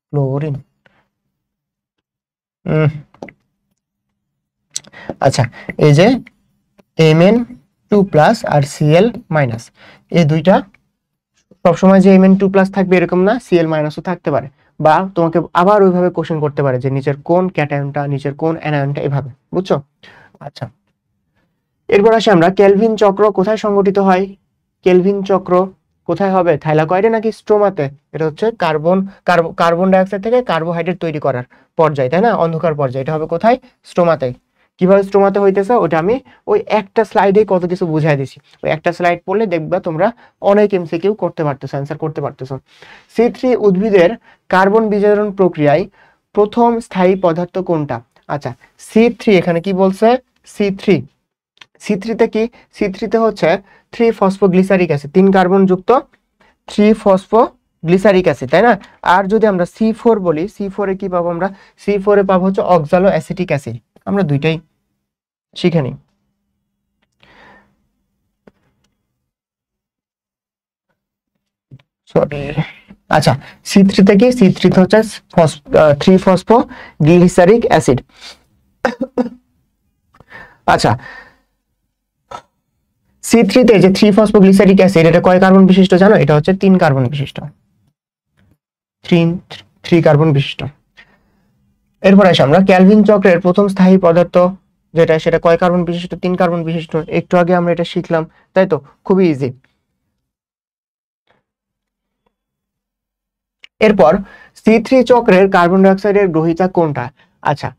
ক্লোরিন। আচ্ছা, এই যে Mn2+ আর Cl-, এই দুইটা সবসময় যে Mn2+ থাকবে এরকম না, Cl- থাকতে পারে। বা তোমাকে আবার ওইভাবে কোশ্চেন করতে পারে যে নিচের কোন ক্যাটায়নটা, নিচের কোন অ্যানায়নটা, এভাবে, বুঝছো? আচ্ছা, এরপর আসি আমরা, কেলভিন চক্র কোথায় সংঘটিত হয়। কেলভিন চক্র কোথায় হবে, থাইলাকয়েডে নাকি স্ট্রোমাতে? এটা হচ্ছে কার্বন ডাইঅক্সাইড থেকে কার্বোহাইড্রেট তৈরি করার পর্যায়, তাই না? অন্ধকার পর্যায়, এটা হবে কোথায়, স্ট্রোমাতে। কিভাবে স্ট্রোমাতে হইতেছে ওটা আমি ওই একটা স্লাইডে কত কিছু বুঝাই দিছি, ওই একটা স্লাইড পড়লে দেখবা তোমরা অনেক এমসিকিউ করতে পারতেছো, অ্যান্সার করতে পারতেছো। C3 উদ্ভিদের কার্বন বিজারণ প্রক্রিয়ায় প্রথম স্থায়ী পদার্থ কোনটা। আচ্ছা, C3 এখানে কি বলছে, C3, C3তে কি, C3তে হচ্ছে 3-ফসফোগ্লিসারিক অ্যাসিড, 3 কার্বন যুক্ত 3-ফসফোগ্লিসারিক অ্যাসিড, তাই না? আর যদি আমরা C4 বলি, C4 এ কি পাবো আমরা, C4 এ পাবো হচ্ছে অক্সালো অ্যাসিটিক অ্যাসিড। আমরা দুইটাই শিখে নিই। সরি, আচ্ছা, C3 থেকে, C3 তে হচ্ছে 3-ফসফোগ্লিসারিক অ্যাসিড। আচ্ছা, C3 তে যে 3-ফসফোগ্লিসারিক অ্যাসিড, এটা কয় কার্বন বিশিষ্ট জানো, এটা হচ্ছে 3 কার্বন বিশিষ্ট, 3 কার্বন বিশিষ্ট। এরপর আসি আমরা, ক্যালভিন চক্রের প্রথম স্থায়ী পদার্থ যেটা, সেটা কয় কার্বন বিশিষ্ট, 3 কার্বন বিশিষ্ট। একটু আগে আমরা এটা শিখলাম, তাই তো, খুবই ইজি। এরপর C3 চক্রের কার্বন ডাইঅক্সাইডের গ্রহিতা কোনটা। আচ্ছা,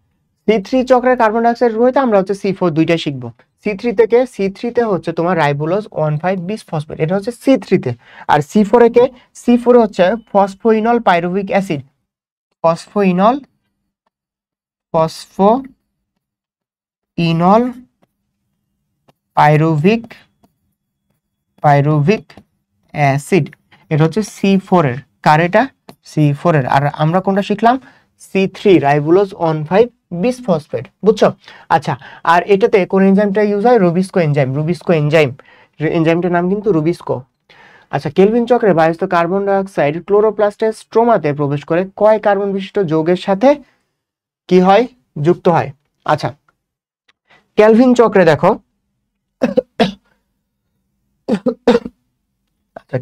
C3 চক্রের কার্বন ডাই অক্সাইড গ্রহিত আমরা হচ্ছে C4 দুইটা শিখবো। C3 তে হচ্ছে তোমার রাইবোলোজ 1,5 বিস ফসফেট, এটা হচ্ছে C3 তে। আর C4 এ C4 হচ্ছে ফসফোইনল পাইরুভিক অ্যাসিড, ফসফোইনল ফসফোইনল পাইরুভিক অ্যাসিড, এটা হচ্ছে C4 এর। কার এটা? C4 এর। আর আমরা কোনটা শিখলাম? C3 রাইবোলোজ 1,5 বিস ফসফেট, বুঝছো? আচ্ছা, আর এটাতে কোন এনজাইমটা ইউজ হয়? রুবিস্কো এনজাইম, এনজাইমটার নাম কিন্তু রুবিস্কো। আচ্ছা, কেলভিন চক্রে বায়ুস্থ কার্বন ডাই অক্সাইড ক্লোরোপ্লাস্টের স্ট্রোমাতে প্রবেশ করে কয় কার্বন বিশিষ্ট যৌগের সাথে কি হয়? যুক্ত হয়। আচ্ছা, কেলভিন চক্রে দেখো,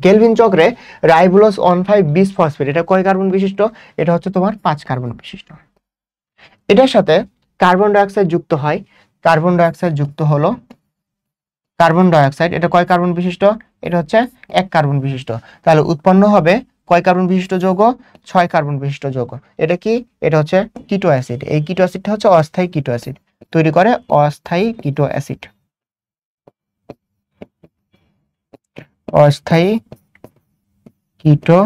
কেলভিন চক্রে রাইবোলোজ 1,5 বিস ফসফেট, এটা কয় কার্বন বিশিষ্ট? এটা হচ্ছে তোমার 5 কার্বন বিশিষ্ট। এটার সাথে কার্বন ডাই অক্সাইড যুক্ত হয়, কার্বন ডাই অক্সাইড যুক্ত হলো, কার্বন ডাই অক্সাইড এটা কয় কার্বন বিশিষ্ট? এটা হচ্ছে 1 কার্বন বিশিষ্ট। তাহলে উৎপন্ন হবে কয় কার্বন বিশিষ্ট যৌগ? 6 কার্বন বিশিষ্ট যৌগ। এটা কি? এটা হচ্ছে কিটো অ্যাসিড। এই কিটো অ্যাসিডটা হচ্ছে অস্থায়ী কিটো অ্যাসিড, তৈরি করে অস্থায়ী কিটো অ্যাসিড, অস্থায়ী কিটো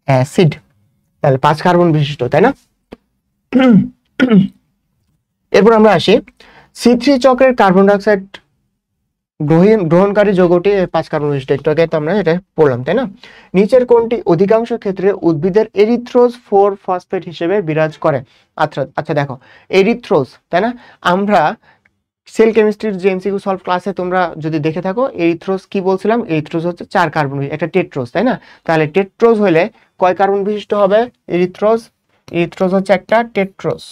অ্যাসিড। তাহলে 5 কার্বন বিশিষ্ট, তাই না? এরপর আমরা আসি C3 চক্রের কার্বন ডাই অক্সাইড গ্রহণকারী যৌগটি 5 কার্বন বিশিষ্ট, একটু আগে তো আমরা এটা পড়লাম, তাই না? নিচের কোনটি অধিকাংশ ক্ষেত্রে উদ্ভিদের এরিথ্রোজ 4 ফসফেট হিসেবে বিরাজ করে? আচ্ছা আচ্ছা, দেখো এরিথ্রোজ, তাই না? আমরা সেল কেমিস্ট্রির যে এমসিকিউ সলভ ক্লাসে তোমরা যদি দেখে থাকো, এরিথ্রোজ কি বলছিলাম? এরিথ্রোজ হচ্ছে 4 কার্বন, একটা টেট্রোজ, তাই না? তাহলে টেট্রোজ হলে কয় কার্বন বিশিষ্ট হবে এরিথ্রোজ? এরিথ্রোজ হচ্ছে একটা টেট্রোজ,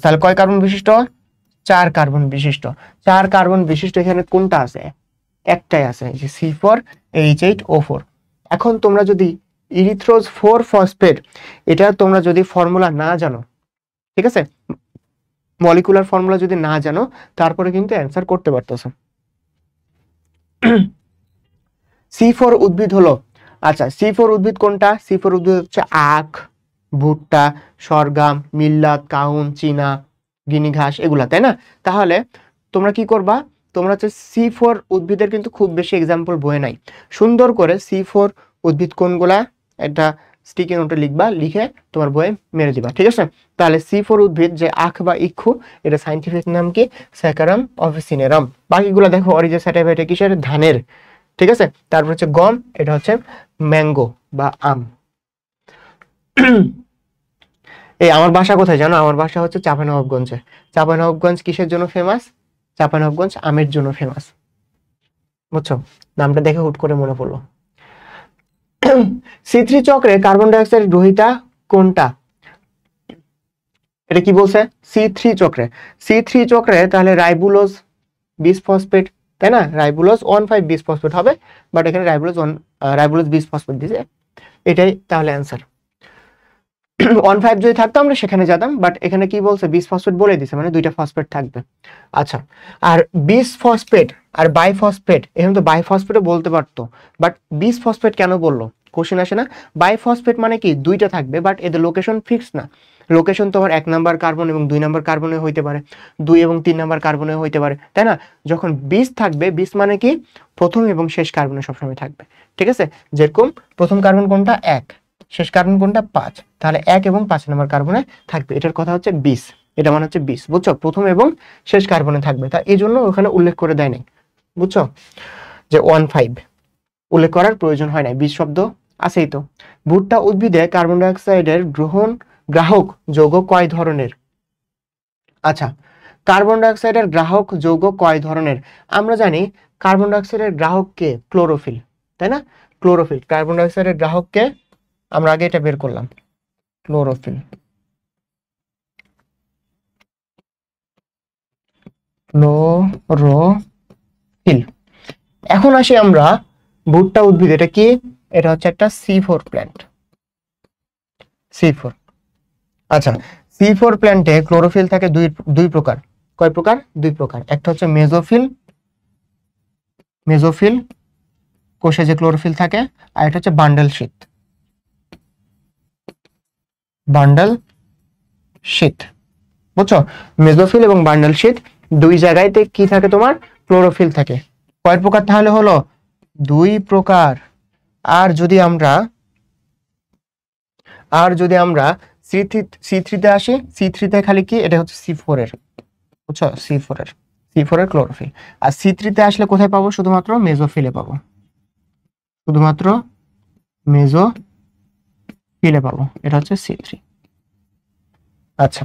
তাহলে কয় কার্বন বিশিষ্ট? 4 কার্বন বিশিষ্ট। 4 কার্বন বিশিষ্ট এখানে কোনটা আছে? একটাই আছে, যে C4H8O4। এখন তোমরা যদি ইরিথ্রোজ 4 ফসফেট, এটা তোমরা যদি ফর্মুলা না জানো, ঠিক আছে, মলিকুলার ফর্মুলা যদি না জানো, তারপরে কিন্তু অ্যান্সার করতে পারতেছো। C4 উদ্ভিদ হলো, আচ্ছা C4 উদ্ভিদ কোনটা? C4 উদ্ভিদ হচ্ছে আখ, ভুট্টা, সরগম, মিল্লাত, কাউন, চীনা, গিনি ঘাস, এগুলা, তাই না? তাহলে তোমরা কি করবা? তোমরা হচ্ছে C4 উদ্ভিদের কিন্তু খুব বেশি এক্সাম্পল বইয়ে নাই। সুন্দর করে C4 উদ্ভিদ কোনগুলা একটা স্টিকি নোটে লিখবা, লিখে তোমার বইয়ে মেরে দিবা, ঠিক আছে? তাহলে C4 উদ্ভিদ যে আখ বা ইক্ষু, এটা সাইন্টিফিক নাম কি? স্যাকারাম অফিসিনেরাম। বাকিগুলো দেখো অরিজিন স্যাটাইভাইটা কিসের? ধানের, ঠিক আছে? তারপর হচ্ছে গম, এটা হচ্ছে ম্যাঙ্গো বা আম। এই আমার বাসা কোথায় জানো? আমার বাসা হচ্ছে চাঁপাইনবাবগঞ্জে। চাঁপাইনবাবগঞ্জ কিসের জন্য ফেমাস? চাঁপাইনবাবগঞ্জ আমের জন্য ফেমাস, বুঝছো? নামটা দেখে হুট করে মনে পড়লো। C3 চক্রে কার্বন ডাই অক্সাইড গ্রহিতা কোনটা? এটা কি বলছে? C3 চক্রে, C3 চক্রে তাহলে রাইবোলোজ বিস ফসফেট, তাই না? রাইবোলোজ 1,5 বিস ফসফেট হবে, বাট এখানে রাইবোলোজ বিস ফসফেট দিয়েছে, এটাই তাহলে অ্যান্সার। 1,5 যদি থাকতো আমরা সেখানে যেতাম, বাট এখানে কি বলছে? বিস ফসফেট বলে দিছে, মানে দুইটা ফসফেট থাকবে। আচ্ছা, আর বিস ফসফেট আর বাইফসফেট, এখানে তো বাইফসফেটও বলতে পারতো, বাট বিস ফসফেট কেন বললো? কোশ্চেন আসে না? বাইফসফেট মানে কি দুইটা থাকবে, বাট এদের লোকেশন ফিক্স না। লোকেশন তোমার 1 নাম্বার কার্বন এবং 2 নাম্বার কার্বনে হইতে পারে, 2 এবং 3 নাম্বার কার্বনে হইতে পারে, তাই না? যখন বিস থাকবে, বিস মানে কি প্রথম এবং শেষ কার্বনে সবসময় থাকবে, ঠিক আছে? যেরকম প্রথম কার্বন কোনটা? 1, শেষ কার্বন কোনটা? 5, তাহলে 1 এবং 5 নাম্বার কার্বনে থাকবে, এটার কথা হচ্ছে বিস, এটা মানে হচ্ছে বিস, বুঝছো? প্রথম এবং শেষ কার্বনে থাকবে, তা এই জন্য ওখানে উল্লেখ করে দেয় নাই, বুঝছো? যে 1,5 উল্লেখ করার প্রয়োজন হয় না, বিস শব্দ আছেই তো। ভুট্টা উদ্ভিদে কার্বন ডাই অক্সাইডের গ্রাহক যৌগ কয় ধরনের? আচ্ছা, কার্বন ডাই অক্সাইডের গ্রাহক যৌগ কয় ধরনের? আমরা জানি কার্বন ডাই অক্সাইডের গ্রাহককে ক্লোরোফিল, তাই না? ক্লোরোফিল কার্বন ডাই অক্সাইডের গ্রাহককে, আমরা আগে এটা বের করলাম, ক্লোরোফিল। ক্লোরোফিল। এখন আসি আমরা ভুট্টা উদ্ভিদ, এটা কি? এটা হচ্ছে একটা C4 প্ল্যান্ট, C4। আচ্ছা, C4 প্ল্যান্টে ক্লোরোফিল থাকে দুই প্রকার। কয় প্রকার? 2 প্রকার। একটা হচ্ছে মেজোফিল কোষে যে ক্লোরোফিল থাকে, আর এটা হচ্ছে বান্ডেল শীট। বান্ডল শীট, বুঝছো? মেসোফিল এবং বান্ডল শীট দুই জায়গায়তে কি থাকে তোমার? ক্লোরোফিল থাকে। কয় প্রকার তাহলে হলো? দুই প্রকার। আর যদি আমরা সি3 তে আসি, সি3 তে খালি কি, এটা হচ্ছে সি4 এর, বুঝছো? সি4 এর ক্লোরোফিল। আর সি3 তে আসলে কোথায় পাবো? শুধুমাত্র মেসোফিলে পাবো, শুধুমাত্র মেসোফিলে পাবো। এটা হচ্ছে সি3। আচ্ছা,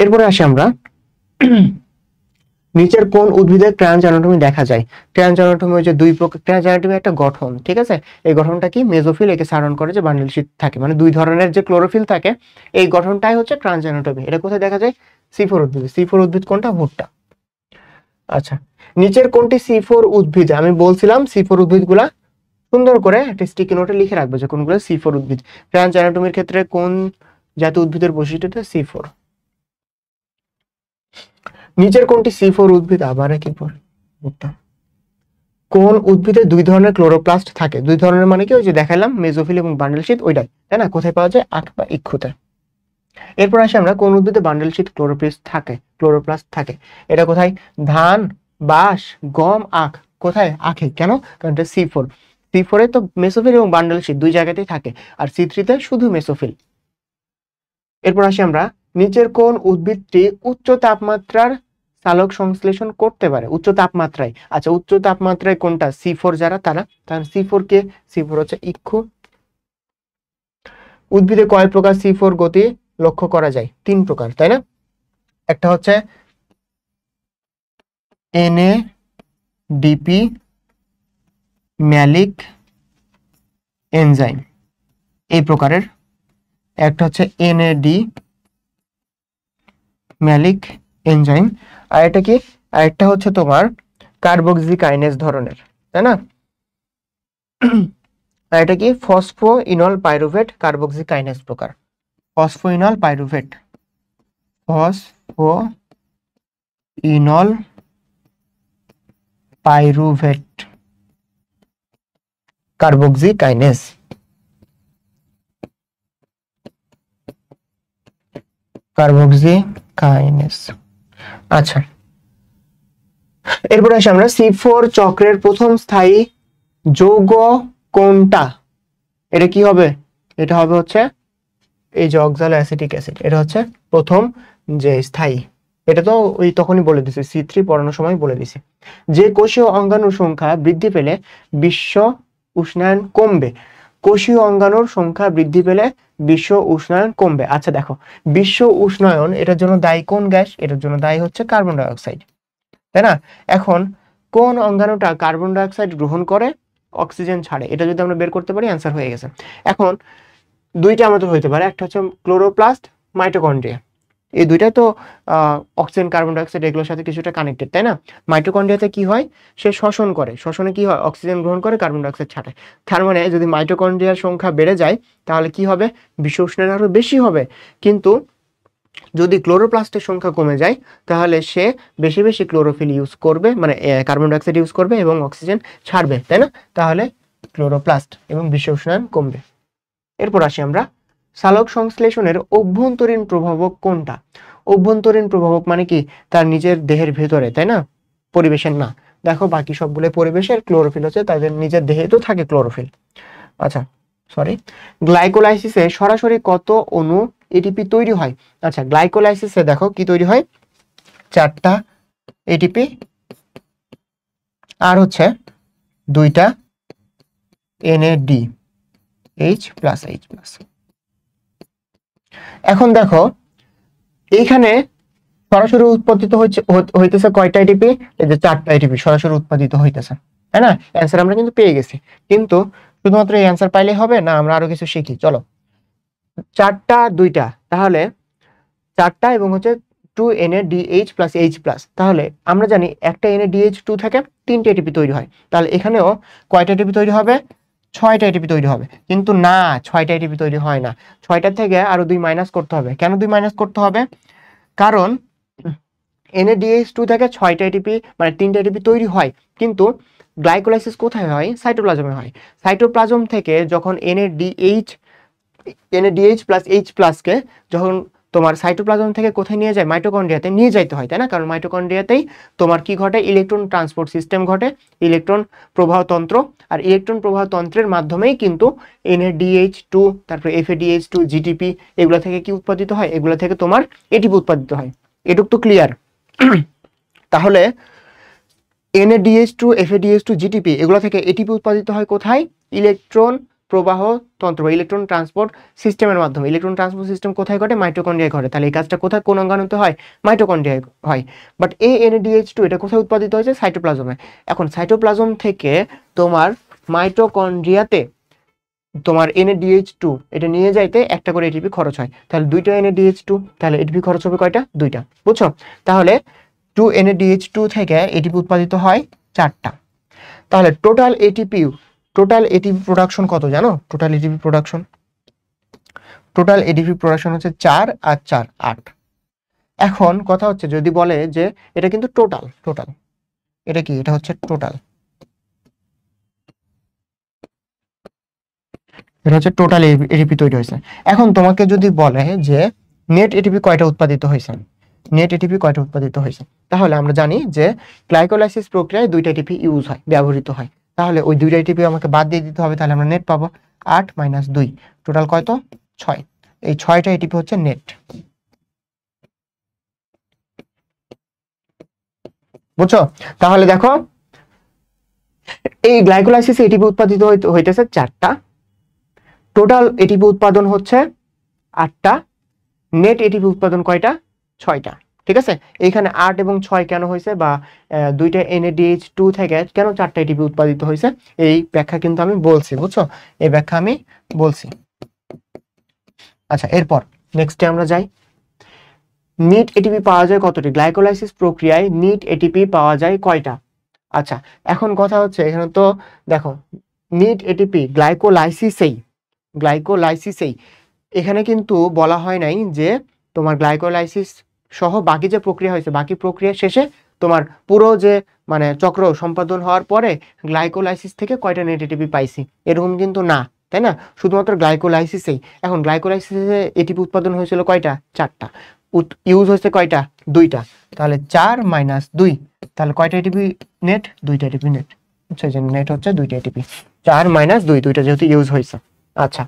এরপরে আসি আমরা নিচের কোন উদ্ভিদের ট্রান্স অ্যানাটমি দেখা যায়? ট্রান্স অ্যানাটমি হচ্ছে দুই প্রকার। ট্রান্স অ্যানাটমি একটা গঠন, ঠিক আছে? এই গঠনটা কি? মেসোফিল একে সারণ করে যে বান্ডল শীট থাকে, মানে দুই ধরনের যে ক্লোরোফিল থাকে, এই গঠনটাই হচ্ছে ট্রান্স অ্যানাটমি। এটা কোথায় দেখা যায়? সি4 উদ্ভিদ। সি4 উদ্ভিদ কোনটা? ভুট্টা। আচ্ছা, নিচের কোনটি সি4 উদ্ভিদ? আমি বলছিলাম সি4 উদ্ভিদগুলা সুন্দর করে একটা স্টিকি নোটে লিখে রাখবে যে কোনগুলো সি4 উদ্ভিদ। ট্রান্স অ্যানাটমির ক্ষেত্রে কোন জাতীয় উদ্ভিদের বৈশিষ্ট্যটা? সি4। নিচের কোনটি সি4 উদ্ভিদ? আবার একই পর ভুট্টা। কোন উদ্ভিদে দুই ধরনের ক্লোরোপ্লাস্ট থাকে? দুই ধরনের মানে কি? ওই যে দেখালাম মেসোফিল এবং বান্ডল শীট, ওইটাই, তাই না? কোথায় পাওয়া যায়? আখ বা ইক্ষুতে। এরপর আসি আমরা কোন উদ্ভিদে বান্ডল শীট ক্লোরোপ্লাস্ট থাকে। এটা কোথায়? ধান, বাঁশ, গম, আখ। কোথায়? আখে। কেন? কারণ এটা সি4 এ তো মেসোফিল এবং বান্ডল শীট দুই জায়গাতেই থাকে, আর সি3 তে শুধু মেসোফিল। এরপর আসি আমরা নিচের কোন উদ্ভিদটি উচ্চ তাপমাত্রার সালোক সংশ্লেষণ করতে পারে? উচ্চ তাপমাত্রায়। আচ্ছা, উচ্চ তাপমাত্রায় কোনটা? সি4 যারা, তারা। তাহলে সি4 কে? সি4 হচ্ছে ইক্ষু। উদ্ভিদে কয় প্রকার সি4 গতি লক্ষ্য করা যায়? 3 প্রকার, তাই না? একটা হচ্ছে এনএডিপি ম্যালিক এনজাইম, এই প্রকারের। একটা হচ্ছে এনএডি ম্যালিক এনজাইম। আর এটা কি? আর একটা হচ্ছে তোমার কার্বক্সিকাইনেজ ধরনের, তাই না? আর এটা কি? ফসফোইনল পাইরুভেট কার্বক্সিকাইনেজ প্রকার। Phosphoenol pyruvate carboxykinase. আচ্ছা, এরপর আসি আমরা সি4 চক্রের প্রথম স্থায়ী যৌগ কোনটা? এটা কি হবে? এটা হবে হচ্ছে এই যে অক্সালো অ্যাসিটিক অ্যাসিড। এটা হচ্ছে প্রথম যে স্থায়ী। এটা তো ওই তখনই বলে দিছি, সি3 পড়ানোর সময় বলে দিছি। যে কোষীয় অঙ্গাণুর সংখ্যা বৃদ্ধি পেলে বিশ্ব উষ্ণায়ন কমবে। কোষীয় অঙ্গাণুর সংখ্যা বৃদ্ধি পেলে বিশ্ব উষ্ণায়ন কমবে। আচ্ছা দেখো, বিশ্ব উষ্ণায়ন এটার জন্য দায়ী কোন গ্যাস? এটার জন্য দায়ী হচ্ছে কার্বন ডাই অক্সাইড, তাই না? এখন কোন অঙ্গাণুটা কার্বন ডাই অক্সাইড গ্রহণ করে, অক্সিজেন ছাড়ে? এটা যদি আমরা বের করতে পারি, অ্যান্সার হয়ে গেছে। এখন দুইটা আমাদের হইতে পারে, একটা হচ্ছে ক্লোরোপ্লাস্ট, মাইটোকন্ড্রিয়া। এই দুইটা তো অক্সিজেন, কার্বন ডাই অক্সাইড এগুলোর সাথে কিছুটা কানেক্টেড, তাই না? মাইটোকন্ড্রিয়াতে কি হয়? সে শ্বসন করে। শ্বসনে কি হয়? অক্সিজেন গ্রহণ করে, কার্বন ডাই অক্সাইড ছাড়ে। তার মানে যদি মাইটোকন্ড্রিয়ার সংখ্যা বেড়ে যায়, তাহলে কি হবে? বিশ্ব উষ্ণায়ন আরো বেশি হবে। কিন্তু যদি ক্লোরোপ্লাস্টের সংখ্যা কমে যায়, তাহলে সে বেশি বেশি ক্লোরোফিল ইউজ করবে, মানে কার্বন ডাই অক্সাইড ইউজ করবে এবং অক্সিজেন ছাড়বে, তাই না? তাহলে ক্লোরোপ্লাস্ট এবং বিশ্ব উষ্ণায়ন কমবে। এরপর আসি আমরা সালোক সংশ্লেষণের অভ্যন্তরীণ প্রভাবক কোনটা? অভ্যন্তরীণ প্রভাবক মানে কি? তার নিজের দেহের ভেতরে, তাই না? পরিবেশের না। দেখো বাকি সবগুলো পরিবেশের, ক্লোরোফিল হচ্ছে তাদের নিজের দেহে তো থাকে ক্লোরোফিল। আচ্ছা, সরি, গ্লাইকোলাইসিসে সরাসরি কত অণু এটিপি তৈরি হয়? আচ্ছা, গ্লাইকোলাইসিসে দেখো কি তৈরি হয়? 4টা এটিপি আর হচ্ছে 2টা NADH+H+। এখন দেখো এইখানে সরাসরি উৎপাদিত হইতেছে কয়টা এটিপি? এই যে 4টা এটিপি সরাসরি উৎপাদিত হইতেছে, তাই না? অ্যান্সার আমরা কিন্তু পেয়ে গেছি। কিন্তু শুধুমাত্র এই অ্যান্সার পাইলেই হবে না, আমরা আরো কিছু শিখি। চলো, 4টা 2টা, তাহলে 4টা এবং হচ্ছে 2 NADH+H+। তাহলে আমরা জানি একটা NADH2 থেকে 3টে এটিপি তৈরি হয়। তাহলে এখানেও কয়টা এটিপি তৈরি হবে? 6টা এটিপি তৈরি হবে। কিন্তু না, 6টা এটিপি তৈরি হয় না। 6টার থেকে আরো 2 মাইনাস করতে হবে। কেন 2 মাইনাস করতে হবে? কারণ NADH2 থেকে 6টা এটিপি, মানে 3টা এটিপি তৈরি হয়, কিন্তু গ্লাইকোলাইসিস কোথায় হয়? সাইটোপ্লাজমে হয়। সাইটোপ্লাজম থেকে যখন NADH NADH প্লাস H প্লাসকে যখন তোমার সাইটোপ্লাজম থেকে কোথায় নিয়ে যায়, মাইটোকন্ড্রিয়াতে নিয়ে যাইতে হয়, তাই না? কারণ মাইটোকন্ড্রিয়াতেই তোমার কি ঘটে, ইলেকট্রন ট্রান্সপোর্ট সিস্টেম ঘটে, ইলেকট্রন প্রবাহতন্ত্র। আর ইলেকট্রন প্রবাহতন্ত্রের মাধ্যমেই কিন্তু NADH2, তারপরে FADH2, GTP এগুলো থেকে কি উৎপাদিত হয়, এগুলো থেকে তোমার এটিপি উৎপাদিত হয়। এটুক তো ক্লিয়ার? তাহলে NADH2, FADH2, GTP এগুলো থেকে এটিপি উৎপাদিত হয় কোথায়? ইলেকট্রন প্রবাহ তন্ত্র বা ইলেকট্রন ট্রান্সপোর্ট সিস্টেমের মাধ্যমে। ইলেকট্রন ট্রান্সপোর্ট সিস্টেম কোথায় ঘটে? মাইটোকন্ড্রিয়ায় ঘটে। তাহলে এই কাজটা কোথায়, কোন অঙ্গাণুতে হয়? মাইটোকন্ড্রিয়ায় হয়। বাট এই NADH2 এটা কোথায় উৎপাদিত হয়েছে? সাইটোপ্লাজমে। এখন সাইটোপ্লাজম থেকে তোমার মাইটোকন্ড্রিয়াতে তোমার NADH2 এটা নিয়ে যাইতে একটা করে এটিপি খরচ হয়। তাহলে দুইটা NADH2, তাহলে এটিপি খরচ হবে কয়টা? দুইটা। বুঝছো? তাহলে 2 NADH2 থেকে এটিপি উৎপাদিত হয় 4টা। তাহলে টোটাল এটিপি প্রোডাকশন কত জানো? টোটাল এটিপি প্রোডাকশন হচ্ছে 4 আর 4 8। এখন কথা হচ্ছে যদি বলে যে এটা কিন্তু টোটাল, এটা কি? এটা হচ্ছে টোটাল, এটা হচ্ছে টোটাল এটিপি তৈরি হয়েছে। এখন তোমাকে যদি বলে যে নেট এটিপি কয়টা উৎপাদিত হয়েছে, তাহলে আমরা জানি যে গ্লাইকোলাইসিস প্রক্রিয়ায় 2টা এটিপি ইউজ হয়, ব্যবহৃত হয়। তাহলে ওই 2টা এটিপি আমাকে বাদ দিয়ে দিতে হবে। তাহলে আমরা নেট পাবো 8 - 2, টোটাল কত? 6। এই 6টা এটিপি হচ্ছে নেট। বুঝছো? তাহলে দেখো এই গ্লাইকোলাইসিসে এটিপি উৎপাদিত হইতেছে 4টা, টোটাল এটিপি উৎপাদন হচ্ছে 8টা, নেট এটিপি উৎপাদন কয়টা? 6টা। ঠিক আছে? এইখানে 8 এবং 6 কেন হয়েছে, বা 2টা NADH2 থেকে কেন 4টা এটিপি উৎপাদিত হয়েছে, এই ব্যাখ্যা কিন্তু আমি বলছি। বুঝছো? এই ব্যাখ্যা আমি বলছি। আচ্ছা, এরপর নেক্সটে আমরা যাই। নিট এটিপি পাওয়া যায় কতটি? গ্লাইকোলাইসিস প্রক্রিয়ায় নিট এটিপি পাওয়া যায় কয়টা? আচ্ছা, এখন কথা হচ্ছে এখানে তো দেখো নিট এটিপি গ্লাইকোলাইসিসেই এখানে কিন্তু বলা হয় নাই যে তোমার গ্লাইকোলাইসিস সহ বাকি যে প্রক্রিয়া হয়েছে, বাকি প্রক্রিয়া শেষে তোমার পুরো যে মানে চক্র সম্পাদন হওয়ার পরে গ্লাইকোলাইসিস থেকে কয়টা নেট এটিপি পাইছি, এরকম কিন্তু না, তাই না? শুধুমাত্র গ্লাইকোলাইসিসেই। এখন গ্লাইকোলাইসিসে এটিপি উৎপাদন হয়েছিল কয়টা? 4টা। ইউজ হয়েছে কয়টা? 2টা। তাহলে 4 - 2, তাহলে কয়টা এটিপি নেট? 2টা এটিপি নেট। আচ্ছা, যে নেট হচ্ছে 2টা এটিপি। 4 - 2, 2টা যেহেতু ইউজ হয়েছে। আচ্ছা,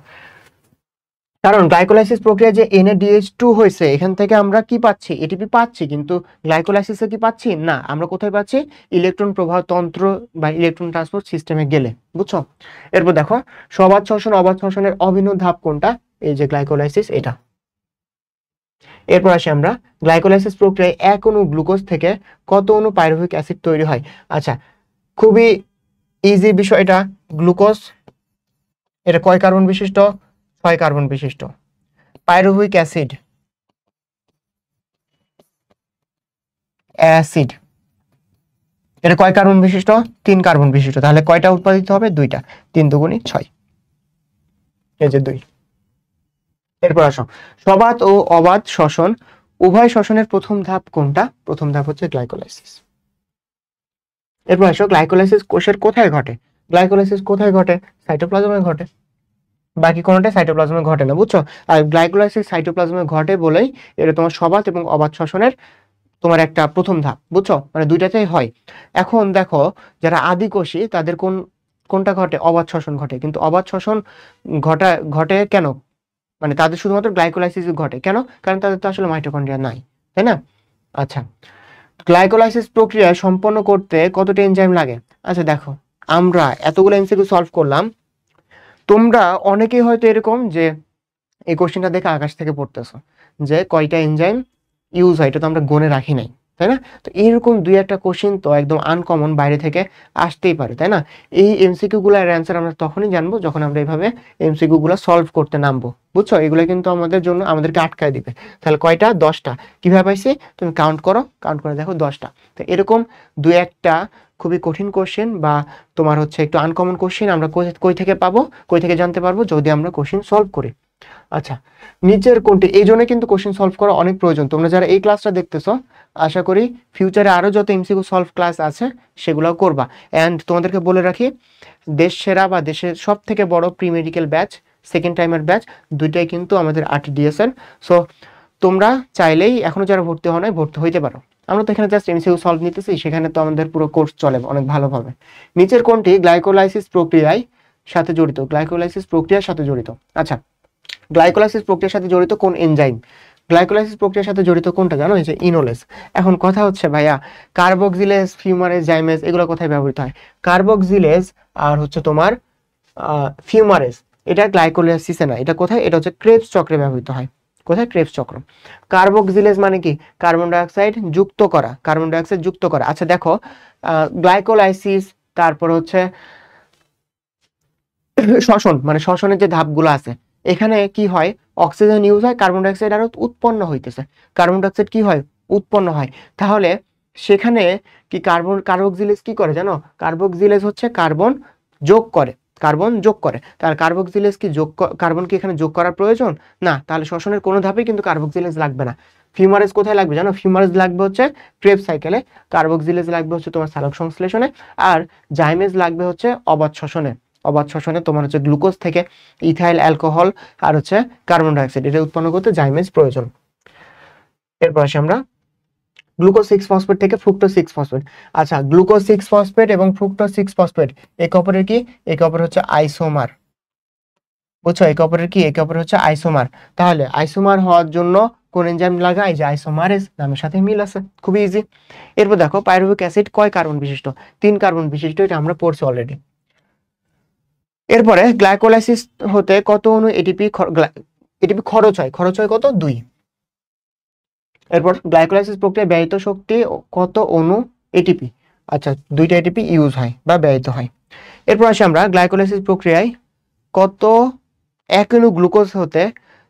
কারণ গ্লাইকোলাইসিস প্রক্রিয়া যে NADH2 হয়েছে, এখান থেকে আমরা কি পাচ্ছি? এটিপি পাচ্ছি, কিন্তু গ্লাইকোলাইসিসে কি পাচ্ছি না। আমরা কোথায় পাচ্ছি? ইলেকট্রন প্রবাহ তন্ত্র বা ইলেকট্রন ট্রান্সপোর্ট সিস্টেমে গেলে। বুঝছো? এরপর দেখো সবাত শ্বসন অবাত শ্বসনের অভিন্ন ধাপ কোনটা? এই যে গ্লাইকোলাইসিস, এটা। এরপর আসি আমরা গ্লাইকোলাইসিস প্রক্রিয়ায় এক অণু গ্লুকোজ থেকে কত অণু পাইরুভিক অ্যাসিড তৈরি হয়? আচ্ছা, খুবই ইজি বিষয় এটা। গ্লুকোজ এটা কয় কার্বন বিশিষ্ট? 6 কার্বন বিশিষ্ট। পাইরুভিক অ্যাসিড এটা কয় কার্বন বিশিষ্ট? 3 কার্বন বিশিষ্ট। তাহলে কয়টা উৎপাদিত হবে? 2টা। 3 দুগুণে 6, এই যে 2। এরপর আসো সবাত ও অবাত শ্বসন উভয় শ্বসনের প্রথম ধাপ কোনটা? প্রথম ধাপ হচ্ছে গ্লাইকোলাইসিস। এরপর আসো গ্লাইকোলাইসিস কোষের কোথায় ঘটে? গ্লাইকোলাইসিস কোথায় ঘটে? সাইটোপ্লাজমে ঘটে। বাকি কোনোটা সাইটোপ্লাজমে ঘটে না। বুঝছো? আর গ্লাইকোলাইসিস সাইটোপ্লাজমে ঘটে বলেই এটা তোমার সবাত এবং অবাত শ্বসনের তোমার একটা প্রথম ধাপ। বুঝছো? মানে দুইটাতেই হয়। এখন দেখো যারা আদিকোষী তাদের কোনটা ঘটে? অবাত শ্বসন ঘটে। কিন্তু অবাত শ্বসন ঘটে কেন? মানে তাদের শুধুমাত্র গ্লাইকোলাইসিস ঘটে কেন? কারণ তাদের তো আসলে মাইটোকন্ড্রিয়া নাই, তাই না? আচ্ছা, গ্লাইকোলাইসিস প্রক্রিয়া সম্পন্ন করতে কতটা এনজাইম লাগে? আচ্ছা দেখো, আমরা এতগুলো এমসিকিউ সলভ করলাম, তোমরা অনেকেই হয়তো এরকম যে এই কোশ্চেনটা দেখে আকাশ থেকে পড়তেছো যে কয়টা এনজাইম ইউজ হয়, এটা তো আমরা গণে রাখি নাই, তাই না? তো এরকম 2-1টা কোশ্চেন তো একদম আনকমন বাইরে থেকে আসতেই পারে, তাই না? এই এমসিকিউ গুলোর অ্যান্সার আমরা তখনই জানবো যখন আমরা এইভাবে এমসিকিউ গুলো সলভ করতে নামবো। বুঝছো? এগুলো কিন্তু আমাদেরকে আটকায় দিবে। তাহলে কয়টা? 10টা। কিভাবে পাইছি? তুমি কাউন্ট করে দেখো 10টা। তো এরকম 2-1টা খুবই কঠিন কোশ্চেন বা তোমার হচ্ছে একটু আনকমন কোশ্চেন আমরা কই থেকে জানতে পারবো? যদি আমরা কোশ্চেন সলভ করি। আচ্ছা, নিচের কোনটি, এই জন্য কিন্তু কোশ্চেন সলভ করা অনেক প্রয়োজন। তোমরা যারা এই ক্লাসটা দেখতেছো, আশা করি ফিউচারে আরো যত এমসিকিউ সলভ ক্লাস আছে সেগুলোও করবা। অ্যান্ড তোমাদেরকে বলে রাখি, দেশ সেরা বা দেশের সব থেকে বড় প্রি মেডিকেল ব্যাচ সেকেন্ড টাইমের ব্যাচ, দুইটাই কিন্তু আমাদের RTDS এর। সো তোমরা চাইলেই এখনো যারা ভর্তি হও নাই ভর্তি হইতে পারো। আমরা তো এখানে জাস্ট MCQ সলভ নিতেছি, সেখানে তো আমাদের পুরো কোর্স চলে অনেক ভালোভাবে। নিচের কোনটি গ্লাইকোলাইসিস প্রক্রিয়ায় সাথে জড়িত? গ্লাইকোলাইসিস প্রক্রিয়ার সাথে জড়িত। আচ্ছা, গ্লাইকোলাইসিস প্রক্রিয়ার সাথে জড়িত কোন এনজাইম? গ্লাইকোলাইসিস প্রক্রিয়ার সাথে জড়িত কোনটা জানো? এই যে ইনোলেস। এখন কথা হচ্ছে ভাইয়া, কার্বক্সিলেজ, ফিউমারেজ, জাইমেজ এগুলো কোথায় ব্যবহৃত হয়? কার্বক্সিলেজ আর হচ্ছে তোমার ফিউমারেজ, এটা গ্লাইকোলাইসিসে না, এটা কোথায়? এটা হচ্ছে ক্রেবস চক্রে ব্যবহৃত হয়। কোথায়? ক্রেবস চক্র। কার্বক্সিলেজ মানে কি? কার্বন ডাইঅক্সাইড যুক্ত করা, কার্বন ডাইঅক্সাইড যুক্ত করা। আচ্ছা দেখো, গ্লাইকোলাইসিস, তারপর হচ্ছে শ্বসন, মানে শ্বসনের যে ধাপগুলো আছে, এখানে কি হয়? অক্সিজেন ইউজ হয়, কার্বন ডাইঅক্সাইড আরো উৎপন্ন হইতেছে, কার্বন ডাইঅক্সাইড কি হয়? উৎপন্ন হয়। তাহলে সেখানে কি কার্বক্সিলেজ কি করে জানো? কার্বক্সিলেজ হচ্ছে কার্বন যোগ করে, কার্বন যোগ করে। তাহলে কার্বক্সিলেজ কি কার্বন কি এখানে যোগ করার প্রয়োজন? না, তাহলে শ্বসনের কোনো ধাপেই কিন্তু কার্বক্সিলেজ লাগবে না। ফিউমারেজ কোথায় লাগবে জানো? ফিউমারেজ লাগবে হচ্ছে ক্রেবস সাইকেলে, কার্বক্সিলেজ লাগবে হচ্ছে তোমার সালোক সংশ্লেষণে, আর জাইমেজ লাগবে হচ্ছে অবাত শ্বসনে। অবাত শ্বসনে তোমার হচ্ছে গ্লুকোজ থেকে ইথাইল অ্যালকোহল আর হচ্ছে কার্বন ডাইঅক্সাইড, এটা উৎপন্ন করতে জাইমেজ প্রয়োজন। এরপর আসি আমরা গ্লুকোজ 6 ফসফেট থেকে ফ্রুক্টোজ 6 ফসফেট। আচ্ছা, গ্লুকোজ 6 ফসফেট এবং ফ্রুক্টোজ 6 ফসফেট একে অপরের কি? একে অপর হচ্ছে আইসোমার। বুঝছো? একে অপরের কি? একে অপরের হচ্ছে আইসোমার। তাহলে আইসোমার হওয়ার জন্য কোন এনজাইম লাগায়? যে আইসোমারেজ, নামের সাথে মিল আছে, খুবই ইজি। এরপর দেখো, পাইরুভিক অ্যাসিড কয় কার্বন বিশিষ্ট? 3 কার্বন বিশিষ্ট, এটা আমরা পড়ছি অলরেডি। এরপরে গ্লাইকোলাইসিস হতে কত অণু এটিপি খরচ হয়? খরচ হয় কত? 2। এরপর গ্লাইকোলাইসিস প্রক্রিয়ায় ব্যয়িত শক্তি কত অণু এটিপি? আচ্ছা, 2টা এটিপি ইউজ হয় বা ব্যয়িত হয়। এরপর আসি আমরা গ্লাইকোলাইসিস প্রক্রিয়ায় কত এক অণু গ্লুকোজ হতে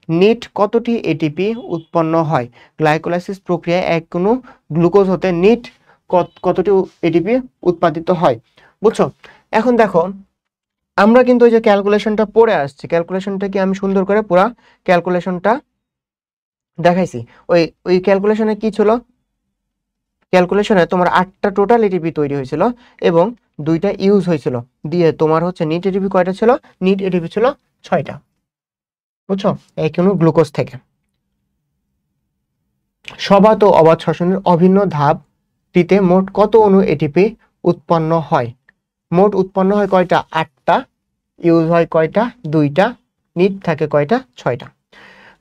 নিট কতটি এটিপি উৎপন্ন হয়? গ্লাইকোলাইসিস প্রক্রিয়ায় এক অণু গ্লুকোজ হতে নিট কতটি এটিপি উৎপাদিত হয়? বুঝছো? এখন দেখো, আমরা কিন্তু ওই যে ক্যালকুলেশনটা পড়ে আসছি, ক্যালকুলেশনটা কি আমি সুন্দর করে পুরা ক্যালকুলেশনটা দেখাইছি। ওই ওই ক্যালকুলেশনে কি ছিল? ক্যালকুলেশনে তোমার 8টা টোটাল এটিপি তৈরি হয়েছিল এবং 2টা ইউজ হয়েছিল, দিয়ে তোমার হচ্ছে নিট এটিপি কয়টা ছিল? নিট এটিপি ছিল 6টা। বুঝছো? এই কোনো গ্লুকোজ থেকে সবাত ও অবাত শ্বসনের অভিন্ন ধাপটিতে মোট কত অণু এটিপি উৎপন্ন হয়? মোট উৎপন্ন হয় কয়টা? 8টা। ইউজ হয় কয়টা? 2টা। নিট থাকে কয়টা? 6টা।